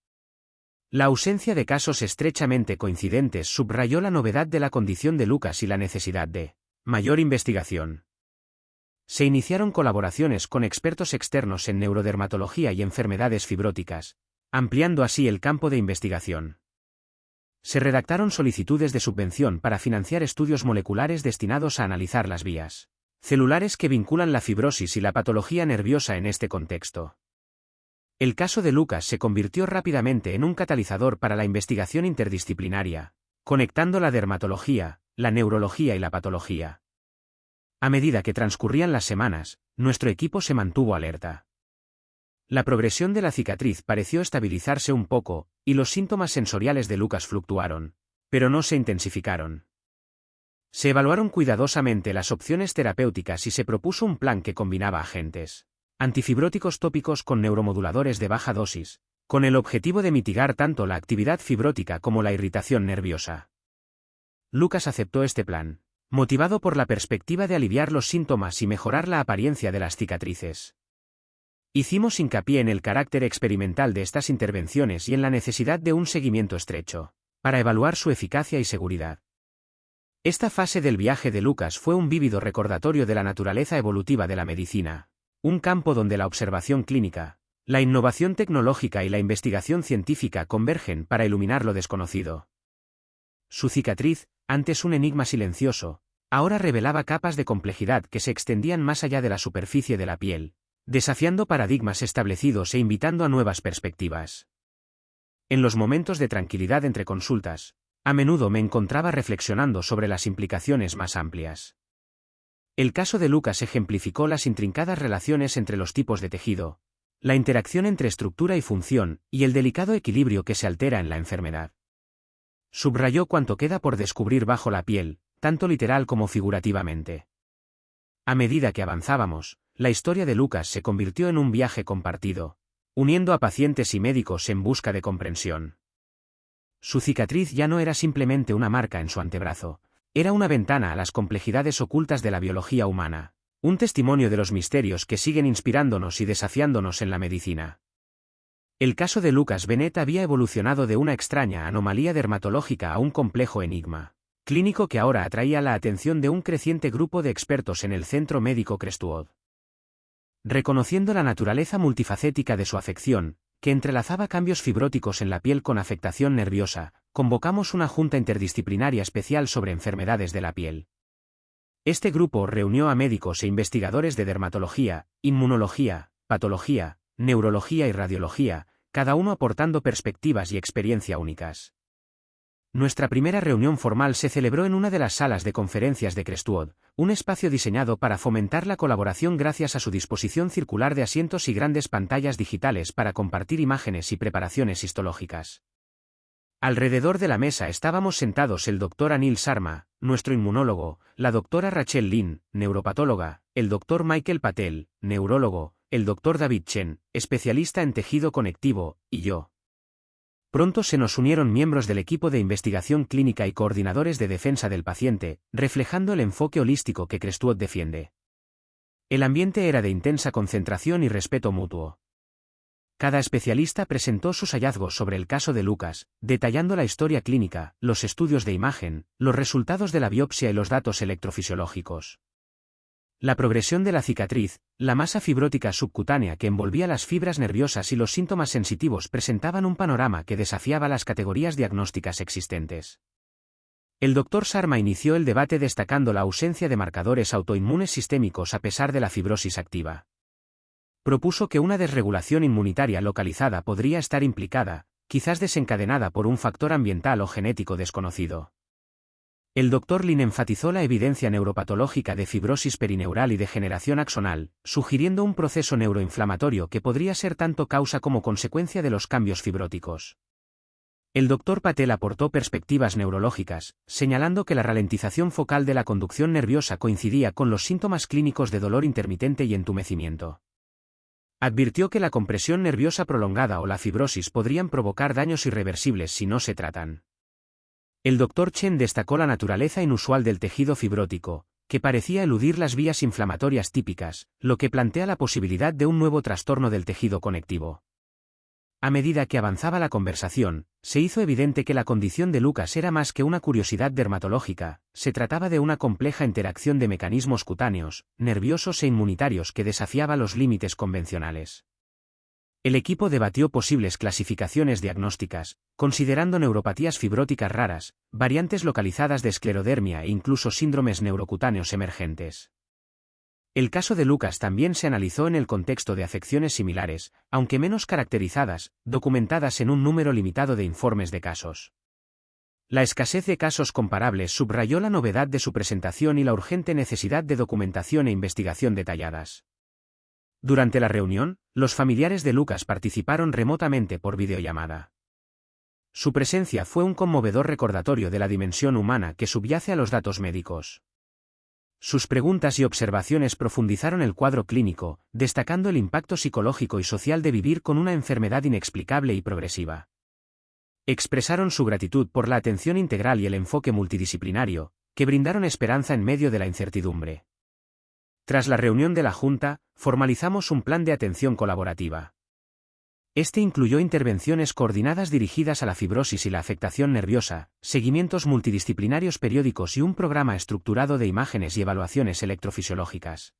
La ausencia de casos estrechamente coincidentes subrayó la novedad de la condición de Lucas y la necesidad de mayor investigación. Se iniciaron colaboraciones con expertos externos en neurodermatología y enfermedades fibróticas, ampliando así el campo de investigación. Se redactaron solicitudes de subvención para financiar estudios moleculares destinados a analizar las vías celulares que vinculan la fibrosis y la patología nerviosa en este contexto. El caso de Lucas se convirtió rápidamente en un catalizador para la investigación interdisciplinaria, conectando la dermatología, la neurología y la patología. A medida que transcurrían las semanas, nuestro equipo se mantuvo alerta. La progresión de la cicatriz pareció estabilizarse un poco, y los síntomas sensoriales de Lucas fluctuaron, pero no se intensificaron. Se evaluaron cuidadosamente las opciones terapéuticas y se propuso un plan que combinaba agentes antifibróticos tópicos con neuromoduladores de baja dosis, con el objetivo de mitigar tanto la actividad fibrótica como la irritación nerviosa. Lucas aceptó este plan, motivado por la perspectiva de aliviar los síntomas y mejorar la apariencia de las cicatrices. Hicimos hincapié en el carácter experimental de estas intervenciones y en la necesidad de un seguimiento estrecho, para evaluar su eficacia y seguridad. Esta fase del viaje de Lucas fue un vívido recordatorio de la naturaleza evolutiva de la medicina, un campo donde la observación clínica, la innovación tecnológica y la investigación científica convergen para iluminar lo desconocido. Su cicatriz, antes un enigma silencioso, ahora revelaba capas de complejidad que se extendían más allá de la superficie de la piel, desafiando paradigmas establecidos e invitando a nuevas perspectivas. En los momentos de tranquilidad entre consultas, a menudo me encontraba reflexionando sobre las implicaciones más amplias. El caso de Lucas ejemplificó las intrincadas relaciones entre los tipos de tejido, la interacción entre estructura y función, y el delicado equilibrio que se altera en la enfermedad. Subrayó cuanto queda por descubrir bajo la piel, tanto literal como figurativamente. A medida que avanzábamos, la historia de Lucas se convirtió en un viaje compartido, uniendo a pacientes y médicos en busca de comprensión. Su cicatriz ya no era simplemente una marca en su antebrazo, era una ventana a las complejidades ocultas de la biología humana, un testimonio de los misterios que siguen inspirándonos y desafiándonos en la medicina. El caso de Lucas Bennett había evolucionado de una extraña anomalía dermatológica a un complejo enigma clínico que ahora atraía la atención de un creciente grupo de expertos en el Centro Médico Crestwood. Reconociendo la naturaleza multifacética de su afección, que entrelazaba cambios fibróticos en la piel con afectación nerviosa, convocamos una junta interdisciplinaria especial sobre enfermedades de la piel. Este grupo reunió a médicos e investigadores de dermatología, inmunología, patología, neurología y radiología, cada uno aportando perspectivas y experiencia únicas. Nuestra primera reunión formal se celebró en una de las salas de conferencias de Crestwood, un espacio diseñado para fomentar la colaboración gracias a su disposición circular de asientos y grandes pantallas digitales para compartir imágenes y preparaciones histológicas. Alrededor de la mesa estábamos sentados el Dr. Anil Sharma, nuestro inmunólogo, la Dra. Rachel Lynn, neuropatóloga, el Dr. Michael Patel, neurólogo, el Dr. David Chen, especialista en tejido conectivo, y yo. Pronto se nos unieron miembros del equipo de investigación clínica y coordinadores de defensa del paciente, reflejando el enfoque holístico que Crestwood defiende. El ambiente era de intensa concentración y respeto mutuo. Cada especialista presentó sus hallazgos sobre el caso de Lucas, detallando la historia clínica, los estudios de imagen, los resultados de la biopsia y los datos electrofisiológicos. La progresión de la cicatriz, la masa fibrótica subcutánea que envolvía las fibras nerviosas y los síntomas sensitivos presentaban un panorama que desafiaba las categorías diagnósticas existentes. El Dr. Sharma inició el debate destacando la ausencia de marcadores autoinmunes sistémicos a pesar de la fibrosis activa. Propuso que una desregulación inmunitaria localizada podría estar implicada, quizás desencadenada por un factor ambiental o genético desconocido. El Dr. Lin enfatizó la evidencia neuropatológica de fibrosis perineural y degeneración axonal, sugiriendo un proceso neuroinflamatorio que podría ser tanto causa como consecuencia de los cambios fibróticos. El Dr. Patel aportó perspectivas neurológicas, señalando que la ralentización focal de la conducción nerviosa coincidía con los síntomas clínicos de dolor intermitente y entumecimiento. Advirtió que la compresión nerviosa prolongada o la fibrosis podrían provocar daños irreversibles si no se tratan. El Dr. Chen destacó la naturaleza inusual del tejido fibrótico, que parecía eludir las vías inflamatorias típicas, lo que plantea la posibilidad de un nuevo trastorno del tejido conectivo. A medida que avanzaba la conversación, se hizo evidente que la condición de Lucas era más que una curiosidad dermatológica, se trataba de una compleja interacción de mecanismos cutáneos, nerviosos e inmunitarios que desafiaba los límites convencionales. El equipo debatió posibles clasificaciones diagnósticas, considerando neuropatías fibróticas raras, variantes localizadas de esclerodermia e incluso síndromes neurocutáneos emergentes. El caso de Lucas también se analizó en el contexto de afecciones similares, aunque menos caracterizadas, documentadas en un número limitado de informes de casos. La escasez de casos comparables subrayó la novedad de su presentación y la urgente necesidad de documentación e investigación detalladas. Durante la reunión, los familiares de Lucas participaron remotamente por videollamada. Su presencia fue un conmovedor recordatorio de la dimensión humana que subyace a los datos médicos. Sus preguntas y observaciones profundizaron el cuadro clínico, destacando el impacto psicológico y social de vivir con una enfermedad inexplicable y progresiva. Expresaron su gratitud por la atención integral y el enfoque multidisciplinario, que brindaron esperanza en medio de la incertidumbre. Tras la reunión de la Junta, formalizamos un plan de atención colaborativa. Este incluyó intervenciones coordinadas dirigidas a la fibrosis y la afectación nerviosa, seguimientos multidisciplinarios periódicos y un programa estructurado de imágenes y evaluaciones electrofisiológicas.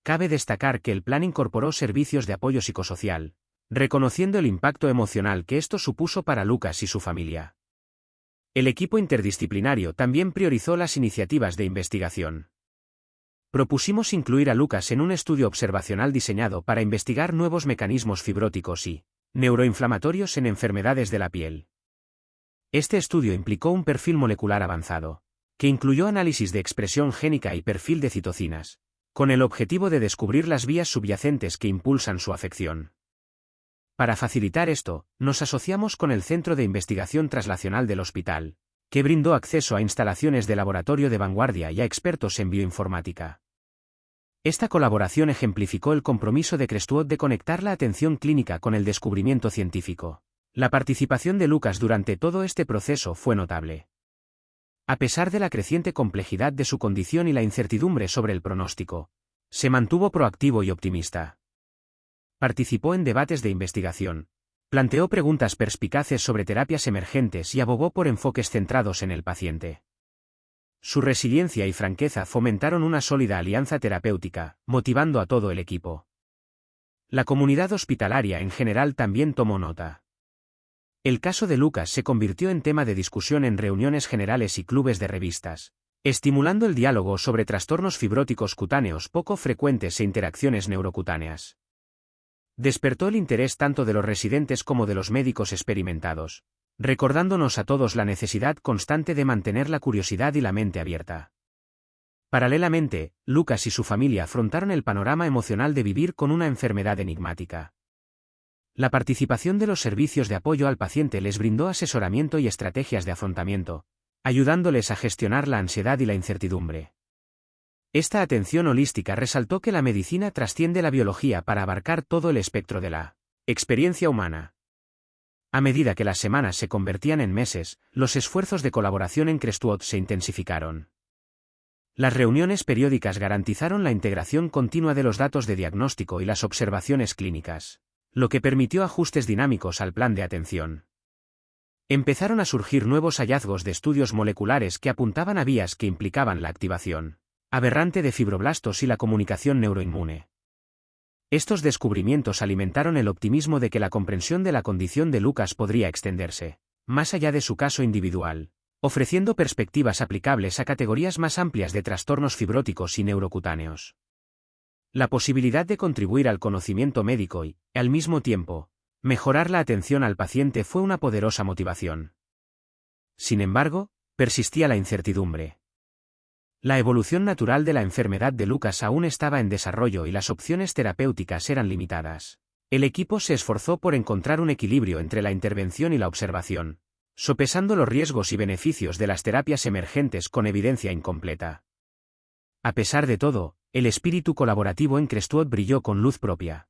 Cabe destacar que el plan incorporó servicios de apoyo psicosocial, reconociendo el impacto emocional que esto supuso para Lucas y su familia. El equipo interdisciplinario también priorizó las iniciativas de investigación. Propusimos incluir a Lucas en un estudio observacional diseñado para investigar nuevos mecanismos fibróticos y neuroinflamatorios en enfermedades de la piel. Este estudio implicó un perfil molecular avanzado, que incluyó análisis de expresión génica y perfil de citocinas, con el objetivo de descubrir las vías subyacentes que impulsan su afección. Para facilitar esto, nos asociamos con el Centro de Investigación Translacional del hospital, que brindó acceso a instalaciones de laboratorio de vanguardia y a expertos en bioinformática. Esta colaboración ejemplificó el compromiso de Crestwood de conectar la atención clínica con el descubrimiento científico, La participación de Lucas durante todo este proceso fue notable. A pesar de la creciente complejidad de su condición y la incertidumbre sobre el pronóstico, se mantuvo proactivo y optimista. Participó en debates de investigación, planteó preguntas perspicaces sobre terapias emergentes y abogó por enfoques centrados en el paciente. Su resiliencia y franqueza fomentaron una sólida alianza terapéutica, motivando a todo el equipo. La comunidad hospitalaria en general también tomó nota. El caso de Lucas se convirtió en tema de discusión en reuniones generales y clubes de revistas, estimulando el diálogo sobre trastornos fibróticos cutáneos poco frecuentes e interacciones neurocutáneas. Despertó el interés tanto de los residentes como de los médicos experimentados, recordándonos a todos la necesidad constante de mantener la curiosidad y la mente abierta. Paralelamente, Lucas y su familia afrontaron el panorama emocional de vivir con una enfermedad enigmática. La participación de los servicios de apoyo al paciente les brindó asesoramiento y estrategias de afrontamiento, ayudándoles a gestionar la ansiedad y la incertidumbre. Esta atención holística resaltó que la medicina trasciende la biología para abarcar todo el espectro de la experiencia humana. A medida que las semanas se convertían en meses, los esfuerzos de colaboración en Crestwood se intensificaron. Las reuniones periódicas garantizaron la integración continua de los datos de diagnóstico y las observaciones clínicas, lo que permitió ajustes dinámicos al plan de atención. Empezaron a surgir nuevos hallazgos de estudios moleculares que apuntaban a vías que implicaban la activación aberrante de fibroblastos y la comunicación neuroinmune. Estos descubrimientos alimentaron el optimismo de que la comprensión de la condición de Lucas podría extenderse más allá de su caso individual, ofreciendo perspectivas aplicables a categorías más amplias de trastornos fibróticos y neurocutáneos. La posibilidad de contribuir al conocimiento médico y, al mismo tiempo, mejorar la atención al paciente fue una poderosa motivación. Sin embargo, persistía la incertidumbre. La evolución natural de la enfermedad de Lucas aún estaba en desarrollo y las opciones terapéuticas eran limitadas. El equipo se esforzó por encontrar un equilibrio entre la intervención y la observación, sopesando los riesgos y beneficios de las terapias emergentes con evidencia incompleta. A pesar de todo, el espíritu colaborativo en Crestwood brilló con luz propia.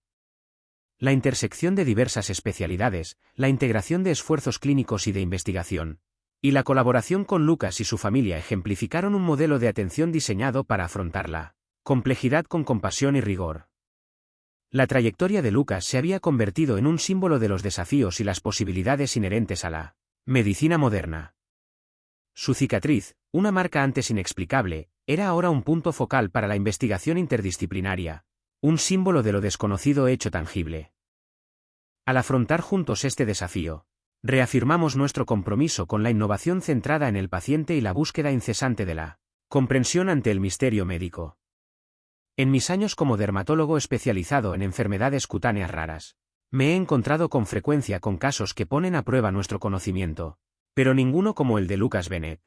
La intersección de diversas especialidades, la integración de esfuerzos clínicos y de investigación, y la colaboración con Lucas y su familia ejemplificaron un modelo de atención diseñado para afrontar la complejidad con compasión y rigor. La trayectoria de Lucas se había convertido en un símbolo de los desafíos y las posibilidades inherentes a la medicina moderna. Su cicatriz, una marca antes inexplicable, era ahora un punto focal para la investigación interdisciplinaria, un símbolo de lo desconocido hecho tangible. Al afrontar juntos este desafío, reafirmamos nuestro compromiso con la innovación centrada en el paciente y la búsqueda incesante de la comprensión ante el misterio médico. En mis años como dermatólogo especializado en enfermedades cutáneas raras, me he encontrado con frecuencia con casos que ponen a prueba nuestro conocimiento, pero ninguno como el de Lucas Bennett.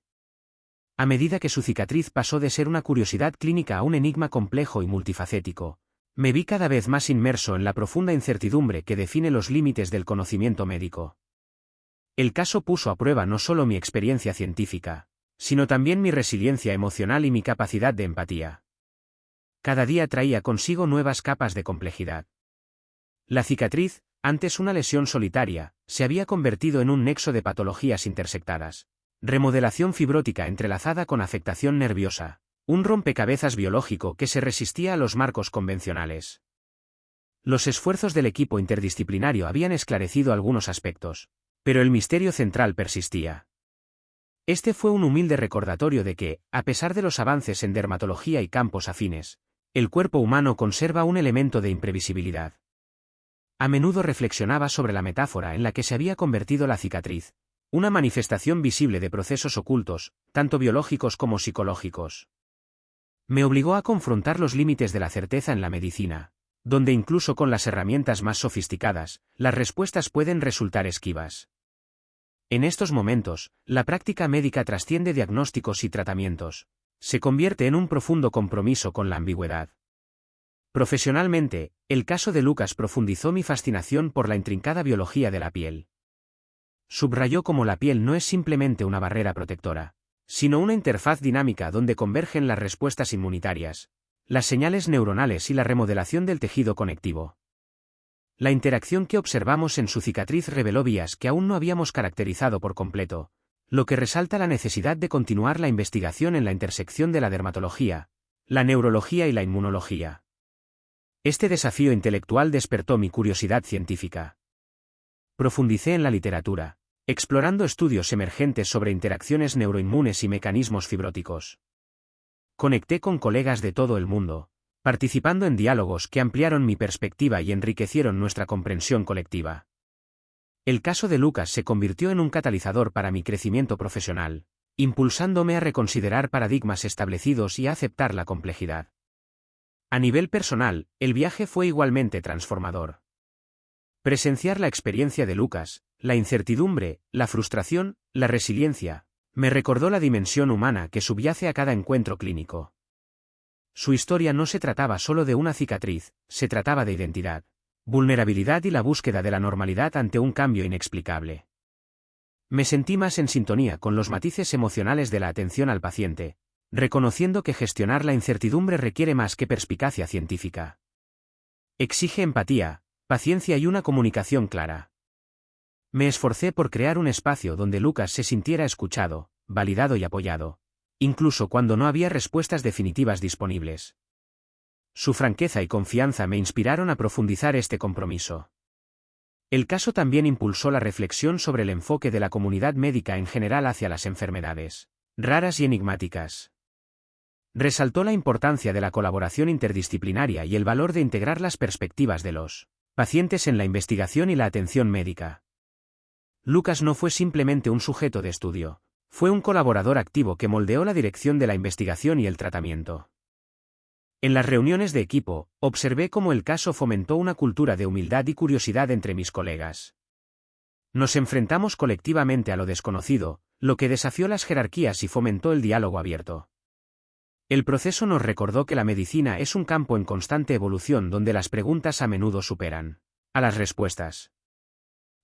A medida que su cicatriz pasó de ser una curiosidad clínica a un enigma complejo y multifacético, me vi cada vez más inmerso en la profunda incertidumbre que define los límites del conocimiento médico. El caso puso a prueba no solo mi experiencia científica, sino también mi resiliencia emocional y mi capacidad de empatía. Cada día traía consigo nuevas capas de complejidad. La cicatriz, antes una lesión solitaria, se había convertido en un nexo de patologías intersectadas. Remodelación fibrótica entrelazada con afectación nerviosa, un rompecabezas biológico que se resistía a los marcos convencionales. Los esfuerzos del equipo interdisciplinario habían esclarecido algunos aspectos, pero el misterio central persistía. Este fue un humilde recordatorio de que, a pesar de los avances en dermatología y campos afines, el cuerpo humano conserva un elemento de imprevisibilidad. A menudo reflexionaba sobre la metáfora en la que se había convertido la cicatriz, una manifestación visible de procesos ocultos, tanto biológicos como psicológicos. Me obligó a confrontar los límites de la certeza en la medicina, donde incluso con las herramientas más sofisticadas, las respuestas pueden resultar esquivas. En estos momentos, la práctica médica trasciende diagnósticos y tratamientos, se convierte en un profundo compromiso con la ambigüedad. Profesionalmente, el caso de Lucas profundizó mi fascinación por la intrincada biología de la piel. Subrayó cómo la piel no es simplemente una barrera protectora, sino una interfaz dinámica donde convergen las respuestas inmunitarias, las señales neuronales y la remodelación del tejido conectivo. La interacción que observamos en su cicatriz reveló vías que aún no habíamos caracterizado por completo, lo que resalta la necesidad de continuar la investigación en la intersección de la dermatología, la neurología y la inmunología. Este desafío intelectual despertó mi curiosidad científica. Profundicé en la literatura, explorando estudios emergentes sobre interacciones neuroinmunes y mecanismos fibróticos. Conecté con colegas de todo el mundo, participando en diálogos que ampliaron mi perspectiva y enriquecieron nuestra comprensión colectiva. El caso de Lucas se convirtió en un catalizador para mi crecimiento profesional, impulsándome a reconsiderar paradigmas establecidos y a aceptar la complejidad. A nivel personal, el viaje fue igualmente transformador. Presenciar la experiencia de Lucas, la incertidumbre, la frustración, la resiliencia, me recordó la dimensión humana que subyace a cada encuentro clínico. Su historia no se trataba solo de una cicatriz, se trataba de identidad, vulnerabilidad y la búsqueda de la normalidad ante un cambio inexplicable. Me sentí más en sintonía con los matices emocionales de la atención al paciente, reconociendo que gestionar la incertidumbre requiere más que perspicacia científica. Exige empatía, paciencia y una comunicación clara. Me esforcé por crear un espacio donde Lucas se sintiera escuchado, validado y apoyado, incluso cuando no había respuestas definitivas disponibles. Su franqueza y confianza me inspiraron a profundizar este compromiso. El caso también impulsó la reflexión sobre el enfoque de la comunidad médica en general hacia las enfermedades raras y enigmáticas. Resaltó la importancia de la colaboración interdisciplinaria y el valor de integrar las perspectivas de los pacientes en la investigación y la atención médica. Lucas no fue simplemente un sujeto de estudio, fue un colaborador activo que moldeó la dirección de la investigación y el tratamiento. En las reuniones de equipo, observé cómo el caso fomentó una cultura de humildad y curiosidad entre mis colegas. Nos enfrentamos colectivamente a lo desconocido, lo que desafió las jerarquías y fomentó el diálogo abierto. El proceso nos recordó que la medicina es un campo en constante evolución donde las preguntas a menudo superan a las respuestas.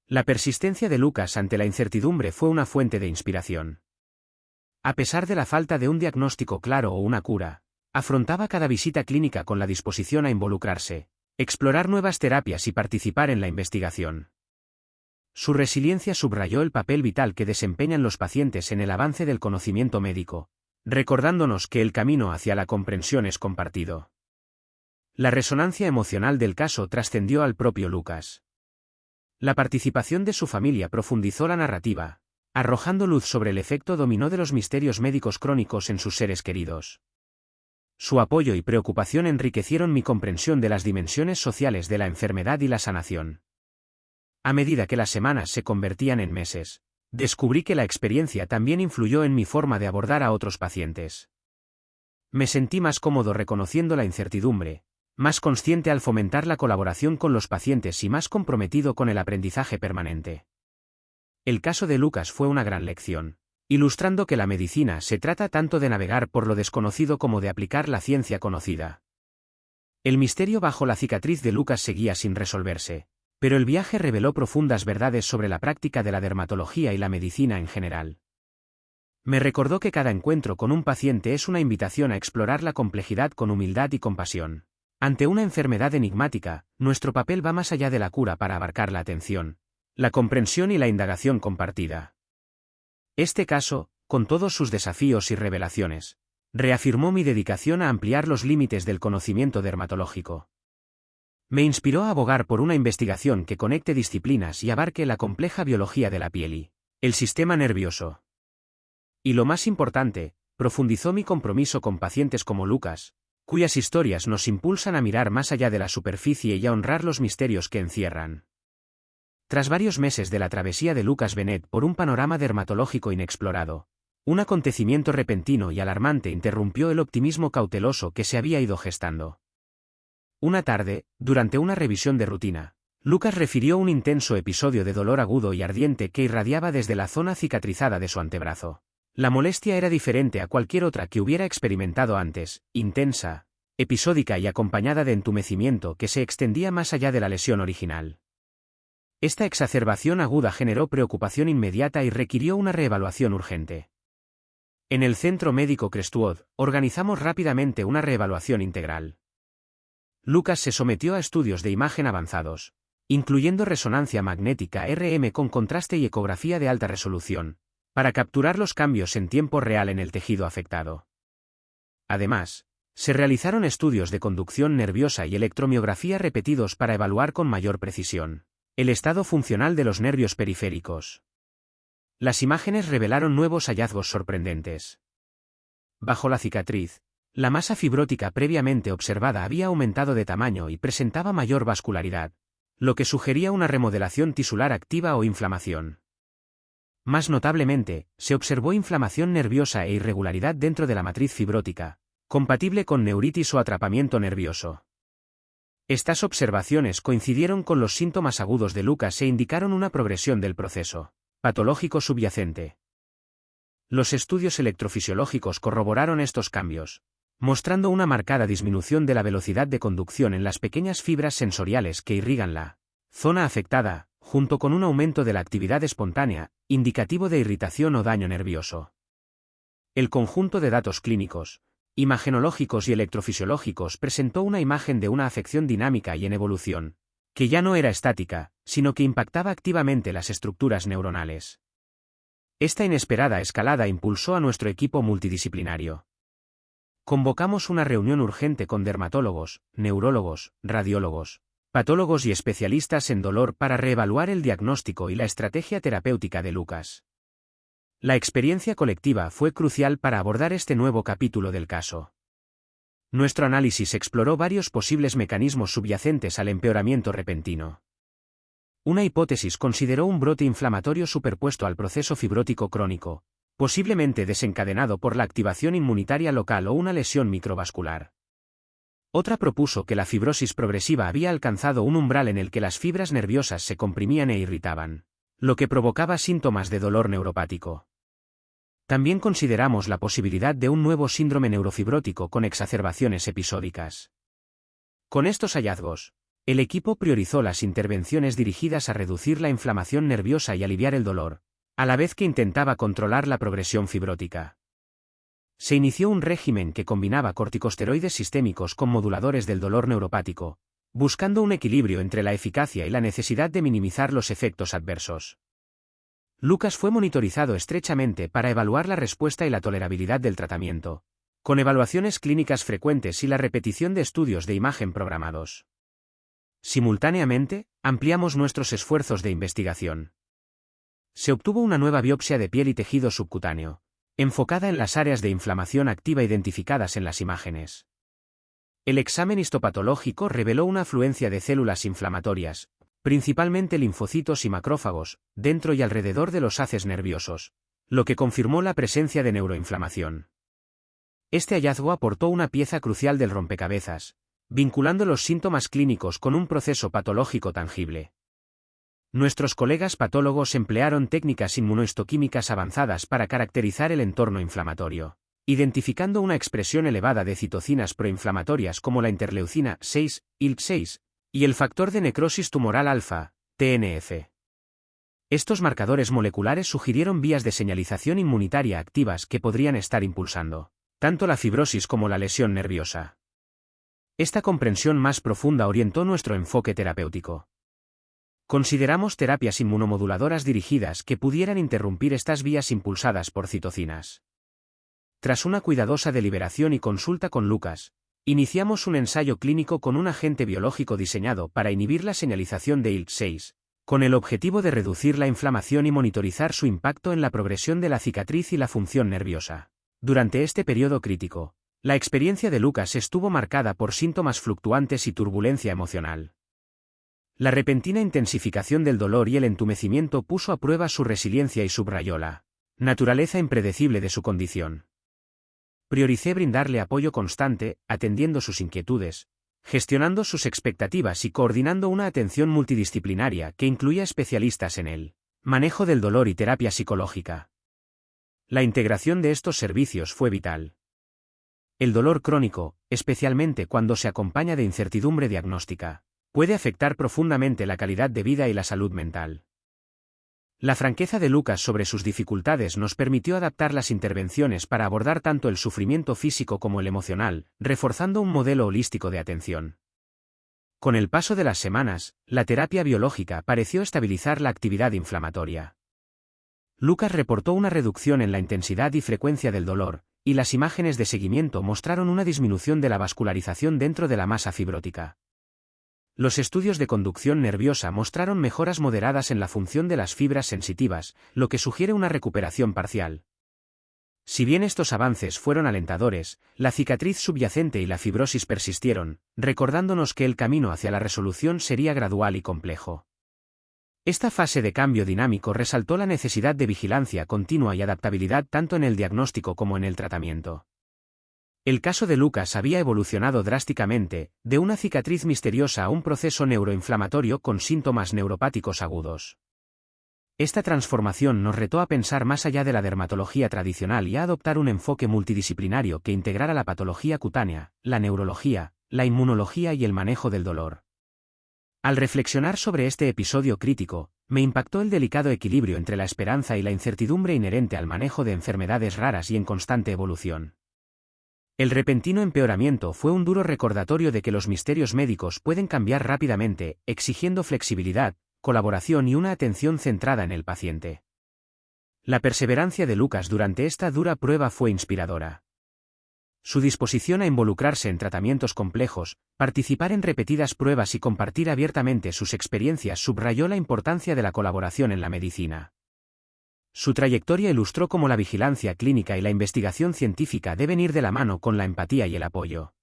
La persistencia de Lucas ante la incertidumbre fue una fuente de inspiración. A pesar de la falta de un diagnóstico claro o una cura, afrontaba cada visita clínica con la disposición a involucrarse, explorar nuevas terapias y participar en la investigación. Su resiliencia subrayó el papel vital que desempeñan los pacientes en el avance del conocimiento médico, recordándonos que el camino hacia la comprensión es compartido. La resonancia emocional del caso trascendió al propio Lucas. La participación de su familia profundizó la narrativa, arrojando luz sobre el efecto dominó de los misterios médicos crónicos en sus seres queridos. Su apoyo y preocupación enriquecieron mi comprensión de las dimensiones sociales de la enfermedad y la sanación. A medida que las semanas se convertían en meses, descubrí que la experiencia también influyó en mi forma de abordar a otros pacientes. Me sentí más cómodo reconociendo la incertidumbre, más consciente al fomentar la colaboración con los pacientes y más comprometido con el aprendizaje permanente. El caso de Lucas fue una gran lección, ilustrando que la medicina se trata tanto de navegar por lo desconocido como de aplicar la ciencia conocida. El misterio bajo la cicatriz de Lucas seguía sin resolverse, pero el viaje reveló profundas verdades sobre la práctica de la dermatología y la medicina en general. Me recordó que cada encuentro con un paciente es una invitación a explorar la complejidad con humildad y compasión. Ante una enfermedad enigmática, nuestro papel va más allá de la cura para abarcar la atención, la comprensión y la indagación compartida. Este caso, con todos sus desafíos y revelaciones, reafirmó mi dedicación a ampliar los límites del conocimiento dermatológico. Me inspiró a abogar por una investigación que conecte disciplinas y abarque la compleja biología de la piel y el sistema nervioso. Y lo más importante, profundizó mi compromiso con pacientes como Lucas, cuyas historias nos impulsan a mirar más allá de la superficie y a honrar los misterios que encierran. Tras varios meses de la travesía de Lucas Benet por un panorama dermatológico inexplorado, un acontecimiento repentino y alarmante interrumpió el optimismo cauteloso que se había ido gestando. Una tarde, durante una revisión de rutina, Lucas refirió un intenso episodio de dolor agudo y ardiente que irradiaba desde la zona cicatrizada de su antebrazo. La molestia era diferente a cualquier otra que hubiera experimentado antes, intensa, episódica y acompañada de entumecimiento que se extendía más allá de la lesión original. Esta exacerbación aguda generó preocupación inmediata y requirió una reevaluación urgente. En el Centro Médico Crestwood, organizamos rápidamente una reevaluación integral. Lucas se sometió a estudios de imagen avanzados, incluyendo resonancia magnética RM con contraste y ecografía de alta resolución, para capturar los cambios en tiempo real en el tejido afectado. Además, se realizaron estudios de conducción nerviosa y electromiografía repetidos para evaluar con mayor precisión el estado funcional de los nervios periféricos. Las imágenes revelaron nuevos hallazgos sorprendentes. Bajo la cicatriz, la masa fibrótica previamente observada había aumentado de tamaño y presentaba mayor vascularidad, lo que sugería una remodelación tisular activa o inflamación. Más notablemente, se observó inflamación nerviosa e irregularidad dentro de la matriz fibrótica, compatible con neuritis o atrapamiento nervioso. Estas observaciones coincidieron con los síntomas agudos de Lucas e indicaron una progresión del proceso patológico subyacente. Los estudios electrofisiológicos corroboraron estos cambios, mostrando una marcada disminución de la velocidad de conducción en las pequeñas fibras sensoriales que irrigan la zona afectada, junto con un aumento de la actividad espontánea, indicativo de irritación o daño nervioso. El conjunto de datos clínicos, imagenológicos y electrofisiológicos presentó una imagen de una afección dinámica y en evolución, que ya no era estática, sino que impactaba activamente las estructuras neuronales. Esta inesperada escalada impulsó a nuestro equipo multidisciplinario. Convocamos una reunión urgente con dermatólogos, neurólogos, radiólogos, patólogos y especialistas en dolor para reevaluar el diagnóstico y la estrategia terapéutica de Lucas. La experiencia colectiva fue crucial para abordar este nuevo capítulo del caso. Nuestro análisis exploró varios posibles mecanismos subyacentes al empeoramiento repentino. Una hipótesis consideró un brote inflamatorio superpuesto al proceso fibrótico crónico, posiblemente desencadenado por la activación inmunitaria local o una lesión microvascular. Otra propuso que la fibrosis progresiva había alcanzado un umbral en el que las fibras nerviosas se comprimían e irritaban, lo que provocaba síntomas de dolor neuropático. También consideramos la posibilidad de un nuevo síndrome neurofibrótico con exacerbaciones episódicas. Con estos hallazgos, el equipo priorizó las intervenciones dirigidas a reducir la inflamación nerviosa y aliviar el dolor, a la vez que intentaba controlar la progresión fibrótica. Se inició un régimen que combinaba corticosteroides sistémicos con moduladores del dolor neuropático, buscando un equilibrio entre la eficacia y la necesidad de minimizar los efectos adversos. Lucas fue monitorizado estrechamente para evaluar la respuesta y la tolerabilidad del tratamiento, con evaluaciones clínicas frecuentes y la repetición de estudios de imagen programados. Simultáneamente, ampliamos nuestros esfuerzos de investigación. Se obtuvo una nueva biopsia de piel y tejido subcutáneo, enfocada en las áreas de inflamación activa identificadas en las imágenes. El examen histopatológico reveló una afluencia de células inflamatorias, principalmente linfocitos y macrófagos, dentro y alrededor de los haces nerviosos, lo que confirmó la presencia de neuroinflamación. Este hallazgo aportó una pieza crucial del rompecabezas, vinculando los síntomas clínicos con un proceso patológico tangible. Nuestros colegas patólogos emplearon técnicas inmunohistoquímicas avanzadas para caracterizar el entorno inflamatorio, identificando una expresión elevada de citocinas proinflamatorias como la interleucina 6, IL-6, y el factor de necrosis tumoral alfa, TNF. Estos marcadores moleculares sugirieron vías de señalización inmunitaria activas que podrían estar impulsando tanto la fibrosis como la lesión nerviosa. Esta comprensión más profunda orientó nuestro enfoque terapéutico. Consideramos terapias inmunomoduladoras dirigidas que pudieran interrumpir estas vías impulsadas por citocinas. Tras una cuidadosa deliberación y consulta con Lucas, iniciamos un ensayo clínico con un agente biológico diseñado para inhibir la señalización de IL-6, con el objetivo de reducir la inflamación y monitorizar su impacto en la progresión de la cicatriz y la función nerviosa. Durante este periodo crítico, la experiencia de Lucas estuvo marcada por síntomas fluctuantes y turbulencia emocional. La repentina intensificación del dolor y el entumecimiento puso a prueba su resiliencia y subrayó la naturaleza impredecible de su condición. Prioricé brindarle apoyo constante, atendiendo sus inquietudes, gestionando sus expectativas y coordinando una atención multidisciplinaria que incluía especialistas en el manejo del dolor y terapia psicológica. La integración de estos servicios fue vital. El dolor crónico, especialmente cuando se acompaña de incertidumbre diagnóstica, puede afectar profundamente la calidad de vida y la salud mental. La franqueza de Lucas sobre sus dificultades nos permitió adaptar las intervenciones para abordar tanto el sufrimiento físico como el emocional, reforzando un modelo holístico de atención. Con el paso de las semanas, la terapia biológica pareció estabilizar la actividad inflamatoria. Lucas reportó una reducción en la intensidad y frecuencia del dolor, y las imágenes de seguimiento mostraron una disminución de la vascularización dentro de la masa fibrótica. Los estudios de conducción nerviosa mostraron mejoras moderadas en la función de las fibras sensitivas, lo que sugiere una recuperación parcial. Si bien estos avances fueron alentadores, la cicatriz subyacente y la fibrosis persistieron, recordándonos que el camino hacia la resolución sería gradual y complejo. Esta fase de cambio dinámico resaltó la necesidad de vigilancia continua y adaptabilidad tanto en el diagnóstico como en el tratamiento. El caso de Lucas había evolucionado drásticamente, de una cicatriz misteriosa a un proceso neuroinflamatorio con síntomas neuropáticos agudos. Esta transformación nos retó a pensar más allá de la dermatología tradicional y a adoptar un enfoque multidisciplinario que integrara la patología cutánea, la neurología, la inmunología y el manejo del dolor. Al reflexionar sobre este episodio crítico, me impactó el delicado equilibrio entre la esperanza y la incertidumbre inherente al manejo de enfermedades raras y en constante evolución. El repentino empeoramiento fue un duro recordatorio de que los misterios médicos pueden cambiar rápidamente, exigiendo flexibilidad, colaboración y una atención centrada en el paciente. La perseverancia de Lucas durante esta dura prueba fue inspiradora. Su disposición a involucrarse en tratamientos complejos, participar en repetidas pruebas y compartir abiertamente sus experiencias subrayó la importancia de la colaboración en la medicina. Su trayectoria ilustró cómo la vigilancia clínica y la investigación científica deben ir de la mano con la empatía y el apoyo.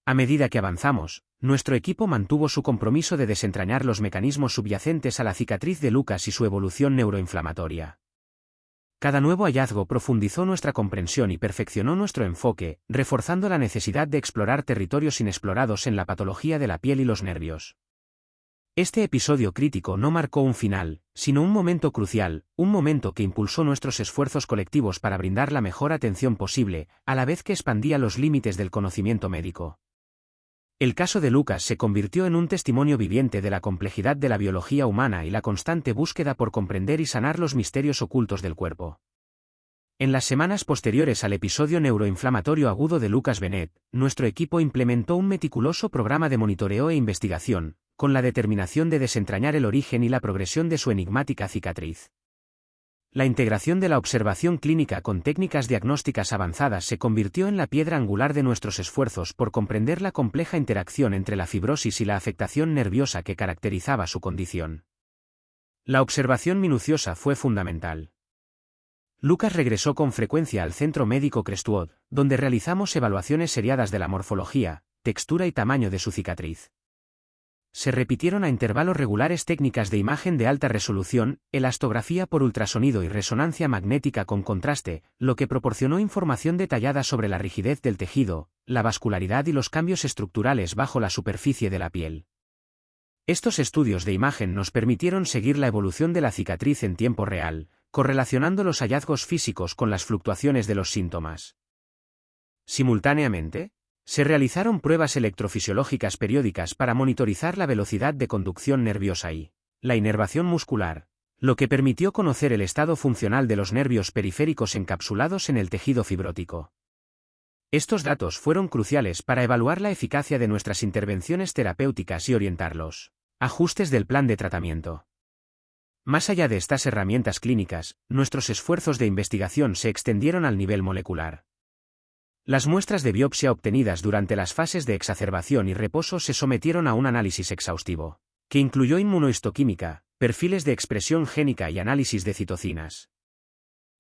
A medida que avanzamos, nuestro equipo mantuvo su compromiso de desentrañar los mecanismos subyacentes a la cicatriz de Lucas y su evolución neuroinflamatoria. Cada nuevo hallazgo profundizó nuestra comprensión y perfeccionó nuestro enfoque, reforzando la necesidad de explorar territorios inexplorados en la patología de la piel y los nervios. Este episodio crítico no marcó un final, sino un momento crucial, un momento que impulsó nuestros esfuerzos colectivos para brindar la mejor atención posible, a la vez que expandía los límites del conocimiento médico. El caso de Lucas se convirtió en un testimonio viviente de la complejidad de la biología humana y la constante búsqueda por comprender y sanar los misterios ocultos del cuerpo. En las semanas posteriores al episodio neuroinflamatorio agudo de Lucas Bennett, nuestro equipo implementó un meticuloso programa de monitoreo e investigación, con la determinación de desentrañar el origen y la progresión de su enigmática cicatriz. La integración de la observación clínica con técnicas diagnósticas avanzadas se convirtió en la piedra angular de nuestros esfuerzos por comprender la compleja interacción entre la fibrosis y la afectación nerviosa que caracterizaba su condición. La observación minuciosa fue fundamental. Lucas regresó con frecuencia al Centro Médico Crestwood, donde realizamos evaluaciones seriadas de la morfología, textura y tamaño de su cicatriz. Se repitieron a intervalos regulares técnicas de imagen de alta resolución, elastografía por ultrasonido y resonancia magnética con contraste, lo que proporcionó información detallada sobre la rigidez del tejido, la vascularidad y los cambios estructurales bajo la superficie de la piel. Estos estudios de imagen nos permitieron seguir la evolución de la cicatriz en tiempo real, correlacionando los hallazgos físicos con las fluctuaciones de los síntomas. Simultáneamente, se realizaron pruebas electrofisiológicas periódicas para monitorizar la velocidad de conducción nerviosa y la inervación muscular, lo que permitió conocer el estado funcional de los nervios periféricos encapsulados en el tejido fibrótico. Estos datos fueron cruciales para evaluar la eficacia de nuestras intervenciones terapéuticas y orientar los ajustes del plan de tratamiento. Más allá de estas herramientas clínicas, nuestros esfuerzos de investigación se extendieron al nivel molecular. Las muestras de biopsia obtenidas durante las fases de exacerbación y reposo se sometieron a un análisis exhaustivo, que incluyó inmunohistoquímica, perfiles de expresión génica y análisis de citocinas.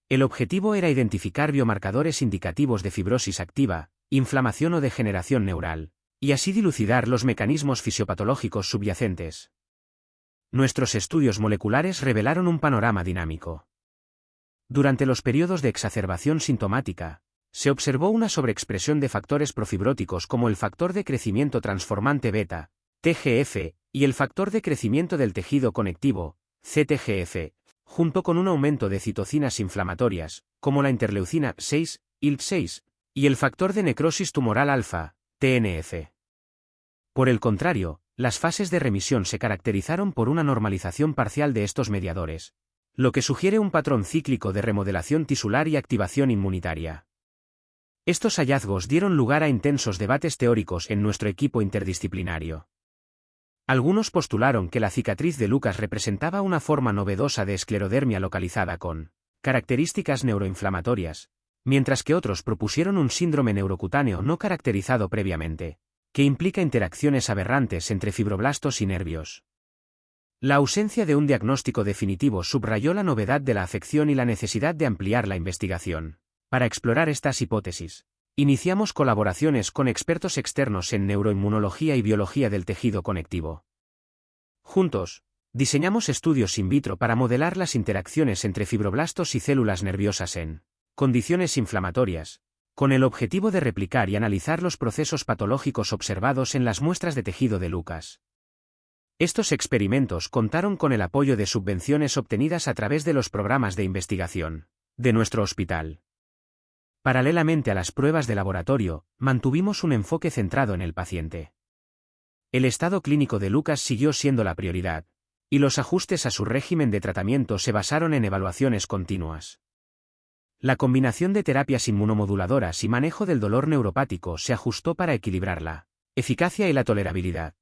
El objetivo era identificar biomarcadores indicativos de fibrosis activa, inflamación o degeneración neural, y así dilucidar los mecanismos fisiopatológicos subyacentes. Nuestros estudios moleculares revelaron un panorama dinámico. Durante los periodos de exacerbación sintomática, se observó una sobreexpresión de factores profibróticos como el factor de crecimiento transformante beta, TGF, y el factor de crecimiento del tejido conectivo, CTGF, junto con un aumento de citocinas inflamatorias, como la interleucina 6, IL-6, y el factor de necrosis tumoral alfa, TNF. Por el contrario, las fases de remisión se caracterizaron por una normalización parcial de estos mediadores, lo que sugiere un patrón cíclico de remodelación tisular y activación inmunitaria. Estos hallazgos dieron lugar a intensos debates teóricos en nuestro equipo interdisciplinario. Algunos postularon que la cicatriz de Lucas representaba una forma novedosa de esclerodermia localizada con características neuroinflamatorias, mientras que otros propusieron un síndrome neurocutáneo no caracterizado previamente, que implica interacciones aberrantes entre fibroblastos y nervios. La ausencia de un diagnóstico definitivo subrayó la novedad de la afección y la necesidad de ampliar la investigación. Para explorar estas hipótesis, iniciamos colaboraciones con expertos externos en neuroinmunología y biología del tejido conectivo. Juntos, diseñamos estudios in vitro para modelar las interacciones entre fibroblastos y células nerviosas en condiciones inflamatorias, con el objetivo de replicar y analizar los procesos patológicos observados en las muestras de tejido de Lucas. Estos experimentos contaron con el apoyo de subvenciones obtenidas a través de los programas de investigación de nuestro hospital. Paralelamente a las pruebas de laboratorio, mantuvimos un enfoque centrado en el paciente. El estado clínico de Lucas siguió siendo la prioridad, y los ajustes a su régimen de tratamiento se basaron en evaluaciones continuas. La combinación de terapias inmunomoduladoras y manejo del dolor neuropático se ajustó para equilibrar la eficacia y la tolerabilidad.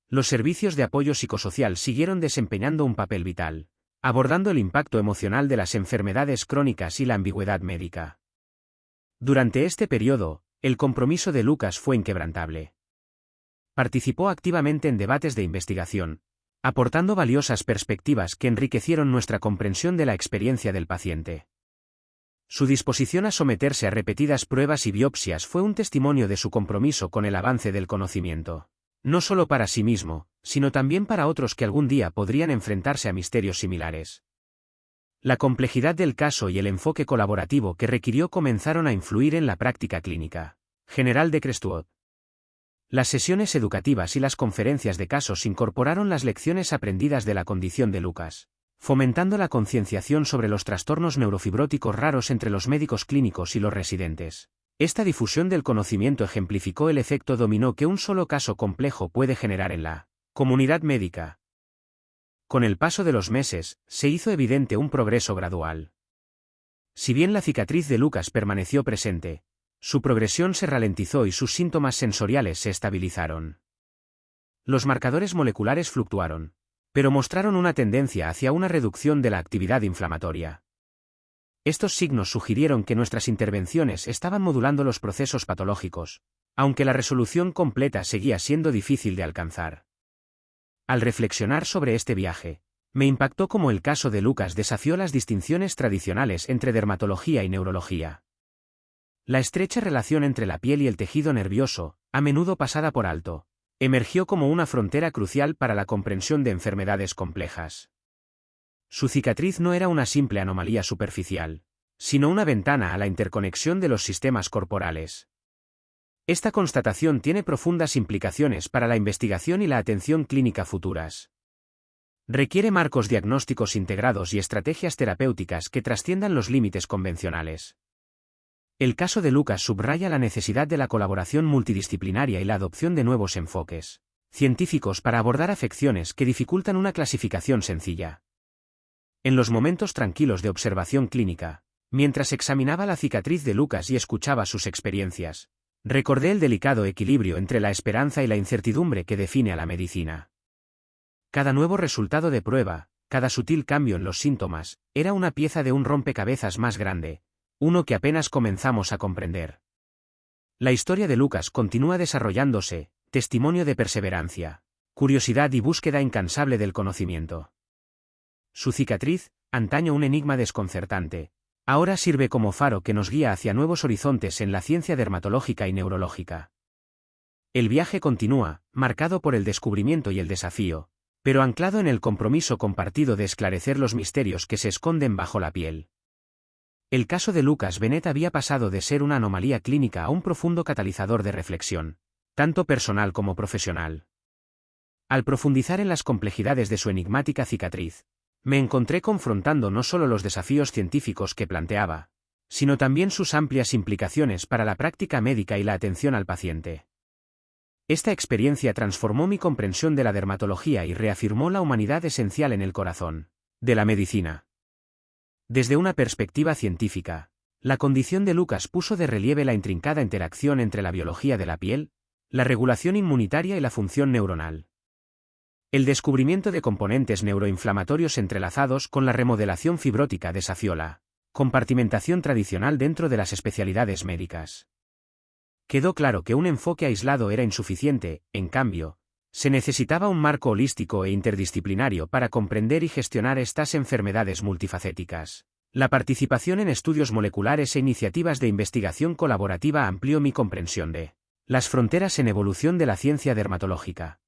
Los servicios de apoyo psicosocial siguieron desempeñando un papel vital, abordando el impacto emocional de las enfermedades crónicas y la ambigüedad médica. Durante este periodo, el compromiso de Lucas fue inquebrantable. Participó activamente en debates de investigación, aportando valiosas perspectivas que enriquecieron nuestra comprensión de la experiencia del paciente. Su disposición a someterse a repetidas pruebas y biopsias fue un testimonio de su compromiso con el avance del conocimiento. No solo para sí mismo, sino también para otros que algún día podrían enfrentarse a misterios similares. La complejidad del caso y el enfoque colaborativo que requirió comenzaron a influir en la práctica clínica general de Crestwood. Las sesiones educativas y las conferencias de casos incorporaron las lecciones aprendidas de la condición de Lucas, fomentando la concienciación sobre los trastornos neurofibróticos raros entre los médicos clínicos y los residentes. Esta difusión del conocimiento ejemplificó el efecto dominó que un solo caso complejo puede generar en la comunidad médica. Con el paso de los meses, se hizo evidente un progreso gradual. Si bien la cicatriz de Lucas permaneció presente, su progresión se ralentizó y sus síntomas sensoriales se estabilizaron. Los marcadores moleculares fluctuaron, pero mostraron una tendencia hacia una reducción de la actividad inflamatoria. Estos signos sugirieron que nuestras intervenciones estaban modulando los procesos patológicos, aunque la resolución completa seguía siendo difícil de alcanzar. Al reflexionar sobre este viaje, me impactó cómo el caso de Lucas desafió las distinciones tradicionales entre dermatología y neurología. La estrecha relación entre la piel y el tejido nervioso, a menudo pasada por alto, emergió como una frontera crucial para la comprensión de enfermedades complejas. Su cicatriz no era una simple anomalía superficial, sino una ventana a la interconexión de los sistemas corporales. Esta constatación tiene profundas implicaciones para la investigación y la atención clínica futuras. Requiere marcos diagnósticos integrados y estrategias terapéuticas que trasciendan los límites convencionales. El caso de Lucas subraya la necesidad de la colaboración multidisciplinaria y la adopción de nuevos enfoques científicos para abordar afecciones que dificultan una clasificación sencilla. En los momentos tranquilos de observación clínica, mientras examinaba la cicatriz de Lucas y escuchaba sus experiencias, recordé el delicado equilibrio entre la esperanza y la incertidumbre que define a la medicina. Cada nuevo resultado de prueba, cada sutil cambio en los síntomas, era una pieza de un rompecabezas más grande, uno que apenas comenzamos a comprender. La historia de Lucas continúa desarrollándose, testimonio de perseverancia, curiosidad y búsqueda incansable del conocimiento. Su cicatriz, antaño un enigma desconcertante, ahora sirve como faro que nos guía hacia nuevos horizontes en la ciencia dermatológica y neurológica. El viaje continúa, marcado por el descubrimiento y el desafío, pero anclado en el compromiso compartido de esclarecer los misterios que se esconden bajo la piel. El caso de Lucas Bennett había pasado de ser una anomalía clínica a un profundo catalizador de reflexión, tanto personal como profesional. Al profundizar en las complejidades de su enigmática cicatriz, me encontré confrontando no solo los desafíos científicos que planteaba, sino también sus amplias implicaciones para la práctica médica y la atención al paciente. Esta experiencia transformó mi comprensión de la dermatología y reafirmó la humanidad esencial en el corazón de la medicina. Desde una perspectiva científica, la condición de Lucas puso de relieve la intrincada interacción entre la biología de la piel, la regulación inmunitaria y la función neuronal. El descubrimiento de componentes neuroinflamatorios entrelazados con la remodelación fibrótica desafió la compartimentación tradicional dentro de las especialidades médicas. Quedó claro que un enfoque aislado era insuficiente, en cambio, se necesitaba un marco holístico e interdisciplinario para comprender y gestionar estas enfermedades multifacéticas. La participación en estudios moleculares e iniciativas de investigación colaborativa amplió mi comprensión de las fronteras en evolución de la ciencia dermatológica.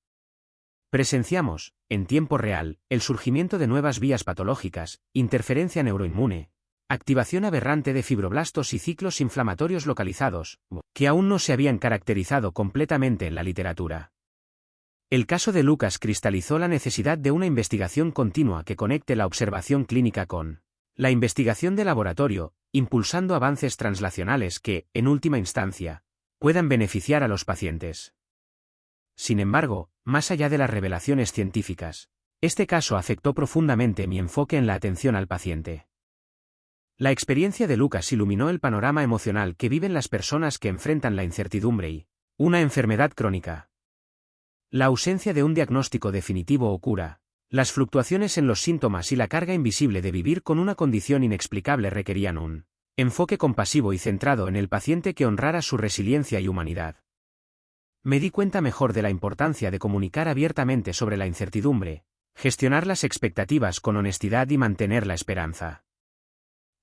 Presenciamos, en tiempo real, el surgimiento de nuevas vías patológicas, interferencia neuroinmune, activación aberrante de fibroblastos y ciclos inflamatorios localizados, que aún no se habían caracterizado completamente en la literatura. El caso de Lucas cristalizó la necesidad de una investigación continua que conecte la observación clínica con la investigación de laboratorio, impulsando avances translacionales que, en última instancia, puedan beneficiar a los pacientes. Sin embargo, más allá de las revelaciones científicas, este caso afectó profundamente mi enfoque en la atención al paciente. La experiencia de Lucas iluminó el panorama emocional que viven las personas que enfrentan la incertidumbre y una enfermedad crónica. La ausencia de un diagnóstico definitivo o cura, las fluctuaciones en los síntomas y la carga invisible de vivir con una condición inexplicable requerían un enfoque compasivo y centrado en el paciente que honrara su resiliencia y humanidad. Me di cuenta mejor de la importancia de comunicar abiertamente sobre la incertidumbre, gestionar las expectativas con honestidad y mantener la esperanza.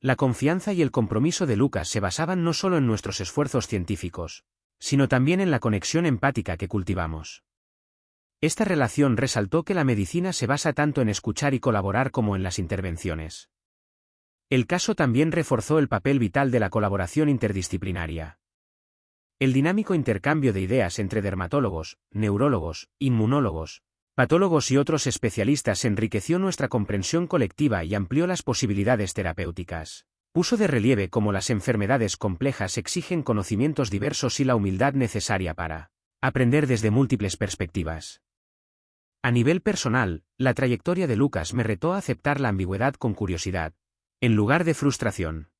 La confianza y el compromiso de Lucas se basaban no solo en nuestros esfuerzos científicos, sino también en la conexión empática que cultivamos. Esta relación resaltó que la medicina se basa tanto en escuchar y colaborar como en las intervenciones. El caso también reforzó el papel vital de la colaboración interdisciplinaria. El dinámico intercambio de ideas entre dermatólogos, neurólogos, inmunólogos, patólogos y otros especialistas enriqueció nuestra comprensión colectiva y amplió las posibilidades terapéuticas. Puso de relieve cómo las enfermedades complejas exigen conocimientos diversos y la humildad necesaria para aprender desde múltiples perspectivas. A nivel personal, la trayectoria de Lucas me retó a aceptar la ambigüedad con curiosidad, en lugar de frustración.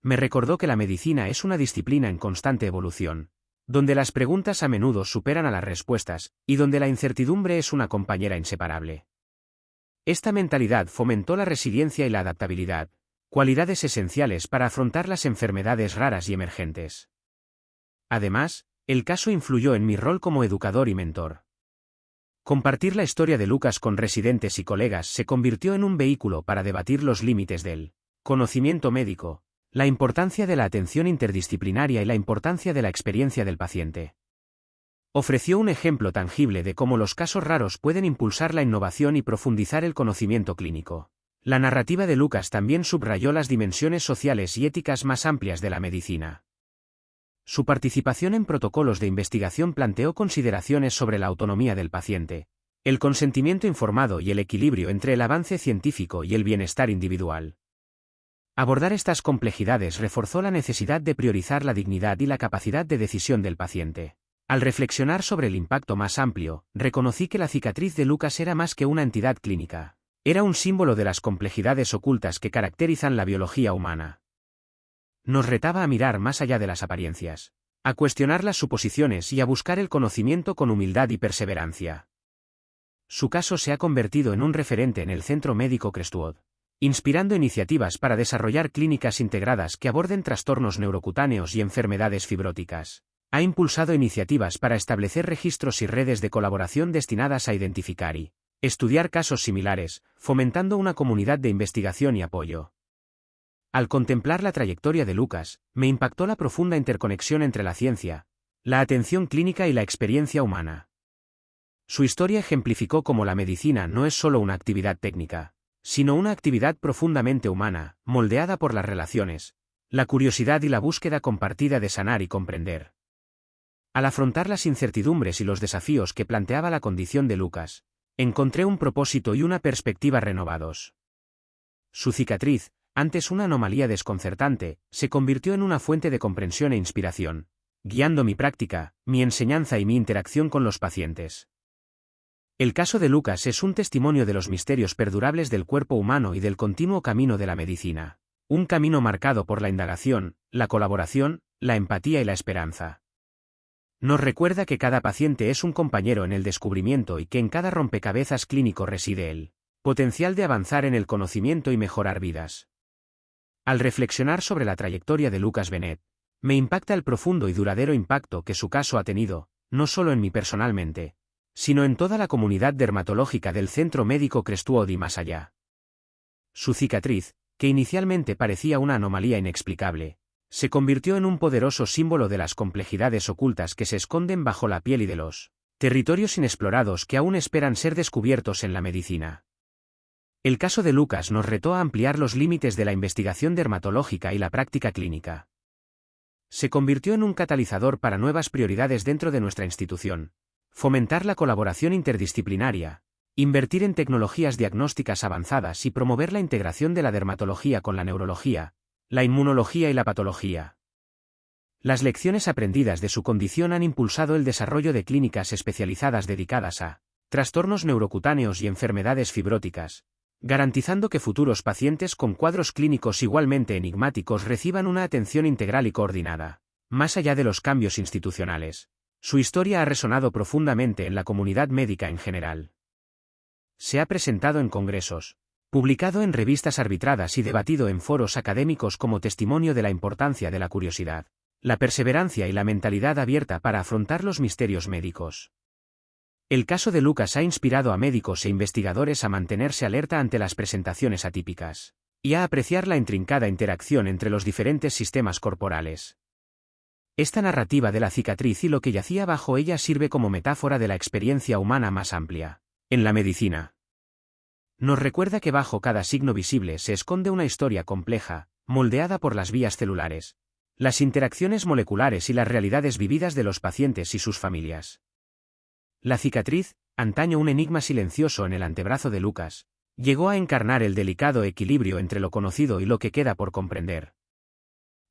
Me recordó que la medicina es una disciplina en constante evolución, donde las preguntas a menudo superan a las respuestas, y donde la incertidumbre es una compañera inseparable. Esta mentalidad fomentó la resiliencia y la adaptabilidad, cualidades esenciales para afrontar las enfermedades raras y emergentes. Además, el caso influyó en mi rol como educador y mentor. Compartir la historia de Lucas con residentes y colegas se convirtió en un vehículo para debatir los límites del conocimiento médico, la importancia de la atención interdisciplinaria y la importancia de la experiencia del paciente. Ofreció un ejemplo tangible de cómo los casos raros pueden impulsar la innovación y profundizar el conocimiento clínico. La narrativa de Lucas también subrayó las dimensiones sociales y éticas más amplias de la medicina. Su participación en protocolos de investigación planteó consideraciones sobre la autonomía del paciente, el consentimiento informado y el equilibrio entre el avance científico y el bienestar individual. Abordar estas complejidades reforzó la necesidad de priorizar la dignidad y la capacidad de decisión del paciente. Al reflexionar sobre el impacto más amplio, reconocí que la cicatriz de Lucas era más que una entidad clínica. Era un símbolo de las complejidades ocultas que caracterizan la biología humana. Nos retaba a mirar más allá de las apariencias, a cuestionar las suposiciones y a buscar el conocimiento con humildad y perseverancia. Su caso se ha convertido en un referente en el Centro Médico Crestwood, inspirando iniciativas para desarrollar clínicas integradas que aborden trastornos neurocutáneos y enfermedades fibróticas. Ha impulsado iniciativas para establecer registros y redes de colaboración destinadas a identificar y estudiar casos similares, fomentando una comunidad de investigación y apoyo. Al contemplar la trayectoria de Lucas, me impactó la profunda interconexión entre la ciencia, la atención clínica y la experiencia humana. Su historia ejemplificó cómo la medicina no es solo una actividad técnica, sino una actividad profundamente humana, moldeada por las relaciones, la curiosidad y la búsqueda compartida de sanar y comprender. Al afrontar las incertidumbres y los desafíos que planteaba la condición de Lucas, encontré un propósito y una perspectiva renovados. Su cicatriz, antes una anomalía desconcertante, se convirtió en una fuente de comprensión e inspiración, guiando mi práctica, mi enseñanza y mi interacción con los pacientes. El caso de Lucas es un testimonio de los misterios perdurables del cuerpo humano y del continuo camino de la medicina. Un camino marcado por la indagación, la colaboración, la empatía y la esperanza. Nos recuerda que cada paciente es un compañero en el descubrimiento y que en cada rompecabezas clínico reside el potencial de avanzar en el conocimiento y mejorar vidas. Al reflexionar sobre la trayectoria de Lucas Bennett, me impacta el profundo y duradero impacto que su caso ha tenido, no solo en mí personalmente, sino en toda la comunidad dermatológica del Centro Médico Crestwood y más allá. Su cicatriz, que inicialmente parecía una anomalía inexplicable, se convirtió en un poderoso símbolo de las complejidades ocultas que se esconden bajo la piel y de los territorios inexplorados que aún esperan ser descubiertos en la medicina. El caso de Lucas nos retó a ampliar los límites de la investigación dermatológica y la práctica clínica. Se convirtió en un catalizador para nuevas prioridades dentro de nuestra institución: fomentar la colaboración interdisciplinaria, invertir en tecnologías diagnósticas avanzadas y promover la integración de la dermatología con la neurología, la inmunología y la patología. Las lecciones aprendidas de su condición han impulsado el desarrollo de clínicas especializadas dedicadas a trastornos neurocutáneos y enfermedades fibróticas, garantizando que futuros pacientes con cuadros clínicos igualmente enigmáticos reciban una atención integral y coordinada. Más allá de los cambios institucionales, su historia ha resonado profundamente en la comunidad médica en general. Se ha presentado en congresos, publicado en revistas arbitradas y debatido en foros académicos como testimonio de la importancia de la curiosidad, la perseverancia y la mentalidad abierta para afrontar los misterios médicos. El caso de Lucas ha inspirado a médicos e investigadores a mantenerse alerta ante las presentaciones atípicas y a apreciar la intrincada interacción entre los diferentes sistemas corporales. Esta narrativa de la cicatriz y lo que yacía bajo ella sirve como metáfora de la experiencia humana más amplia en la medicina. Nos recuerda que bajo cada signo visible se esconde una historia compleja, moldeada por las vías celulares, las interacciones moleculares y las realidades vividas de los pacientes y sus familias. La cicatriz, antaño un enigma silencioso en el antebrazo de Lucas, llegó a encarnar el delicado equilibrio entre lo conocido y lo que queda por comprender.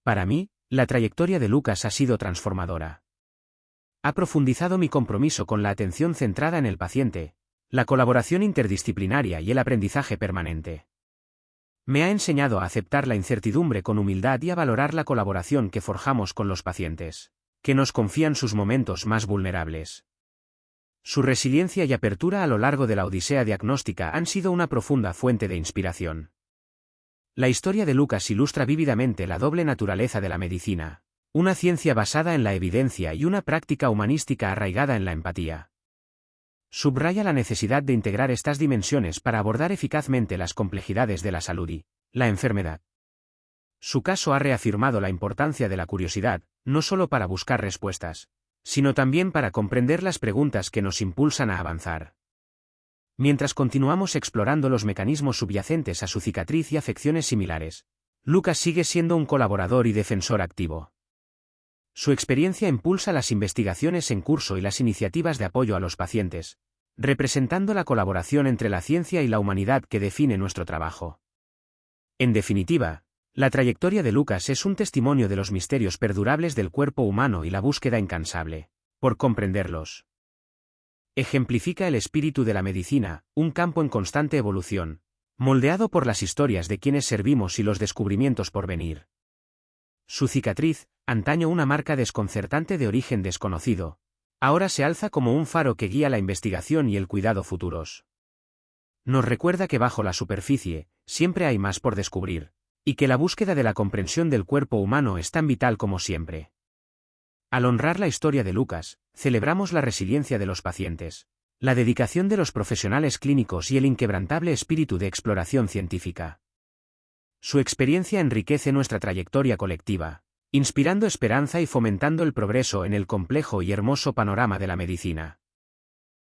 Para mí, la trayectoria de Lucas ha sido transformadora. Ha profundizado mi compromiso con la atención centrada en el paciente, la colaboración interdisciplinaria y el aprendizaje permanente. Me ha enseñado a aceptar la incertidumbre con humildad y a valorar la colaboración que forjamos con los pacientes, que nos confían sus momentos más vulnerables. Su resiliencia y apertura a lo largo de la odisea diagnóstica han sido una profunda fuente de inspiración. La historia de Lucas ilustra vívidamente la doble naturaleza de la medicina, una ciencia basada en la evidencia y una práctica humanística arraigada en la empatía. Subraya la necesidad de integrar estas dimensiones para abordar eficazmente las complejidades de la salud y la enfermedad. Su caso ha reafirmado la importancia de la curiosidad, no solo para buscar respuestas, sino también para comprender las preguntas que nos impulsan a avanzar. Mientras continuamos explorando los mecanismos subyacentes a su cicatriz y afecciones similares, Lucas sigue siendo un colaborador y defensor activo. Su experiencia impulsa las investigaciones en curso y las iniciativas de apoyo a los pacientes, representando la colaboración entre la ciencia y la humanidad que define nuestro trabajo. En definitiva, la trayectoria de Lucas es un testimonio de los misterios perdurables del cuerpo humano y la búsqueda incansable por comprenderlos. Ejemplifica el espíritu de la medicina, un campo en constante evolución, moldeado por las historias de quienes servimos y los descubrimientos por venir. Su cicatriz, antaño una marca desconcertante de origen desconocido, ahora se alza como un faro que guía la investigación y el cuidado futuros. Nos recuerda que bajo la superficie, siempre hay más por descubrir, y que la búsqueda de la comprensión del cuerpo humano es tan vital como siempre. Al honrar la historia de Lucas, celebramos la resiliencia de los pacientes, la dedicación de los profesionales clínicos y el inquebrantable espíritu de exploración científica. Su experiencia enriquece nuestra trayectoria colectiva, inspirando esperanza y fomentando el progreso en el complejo y hermoso panorama de la medicina.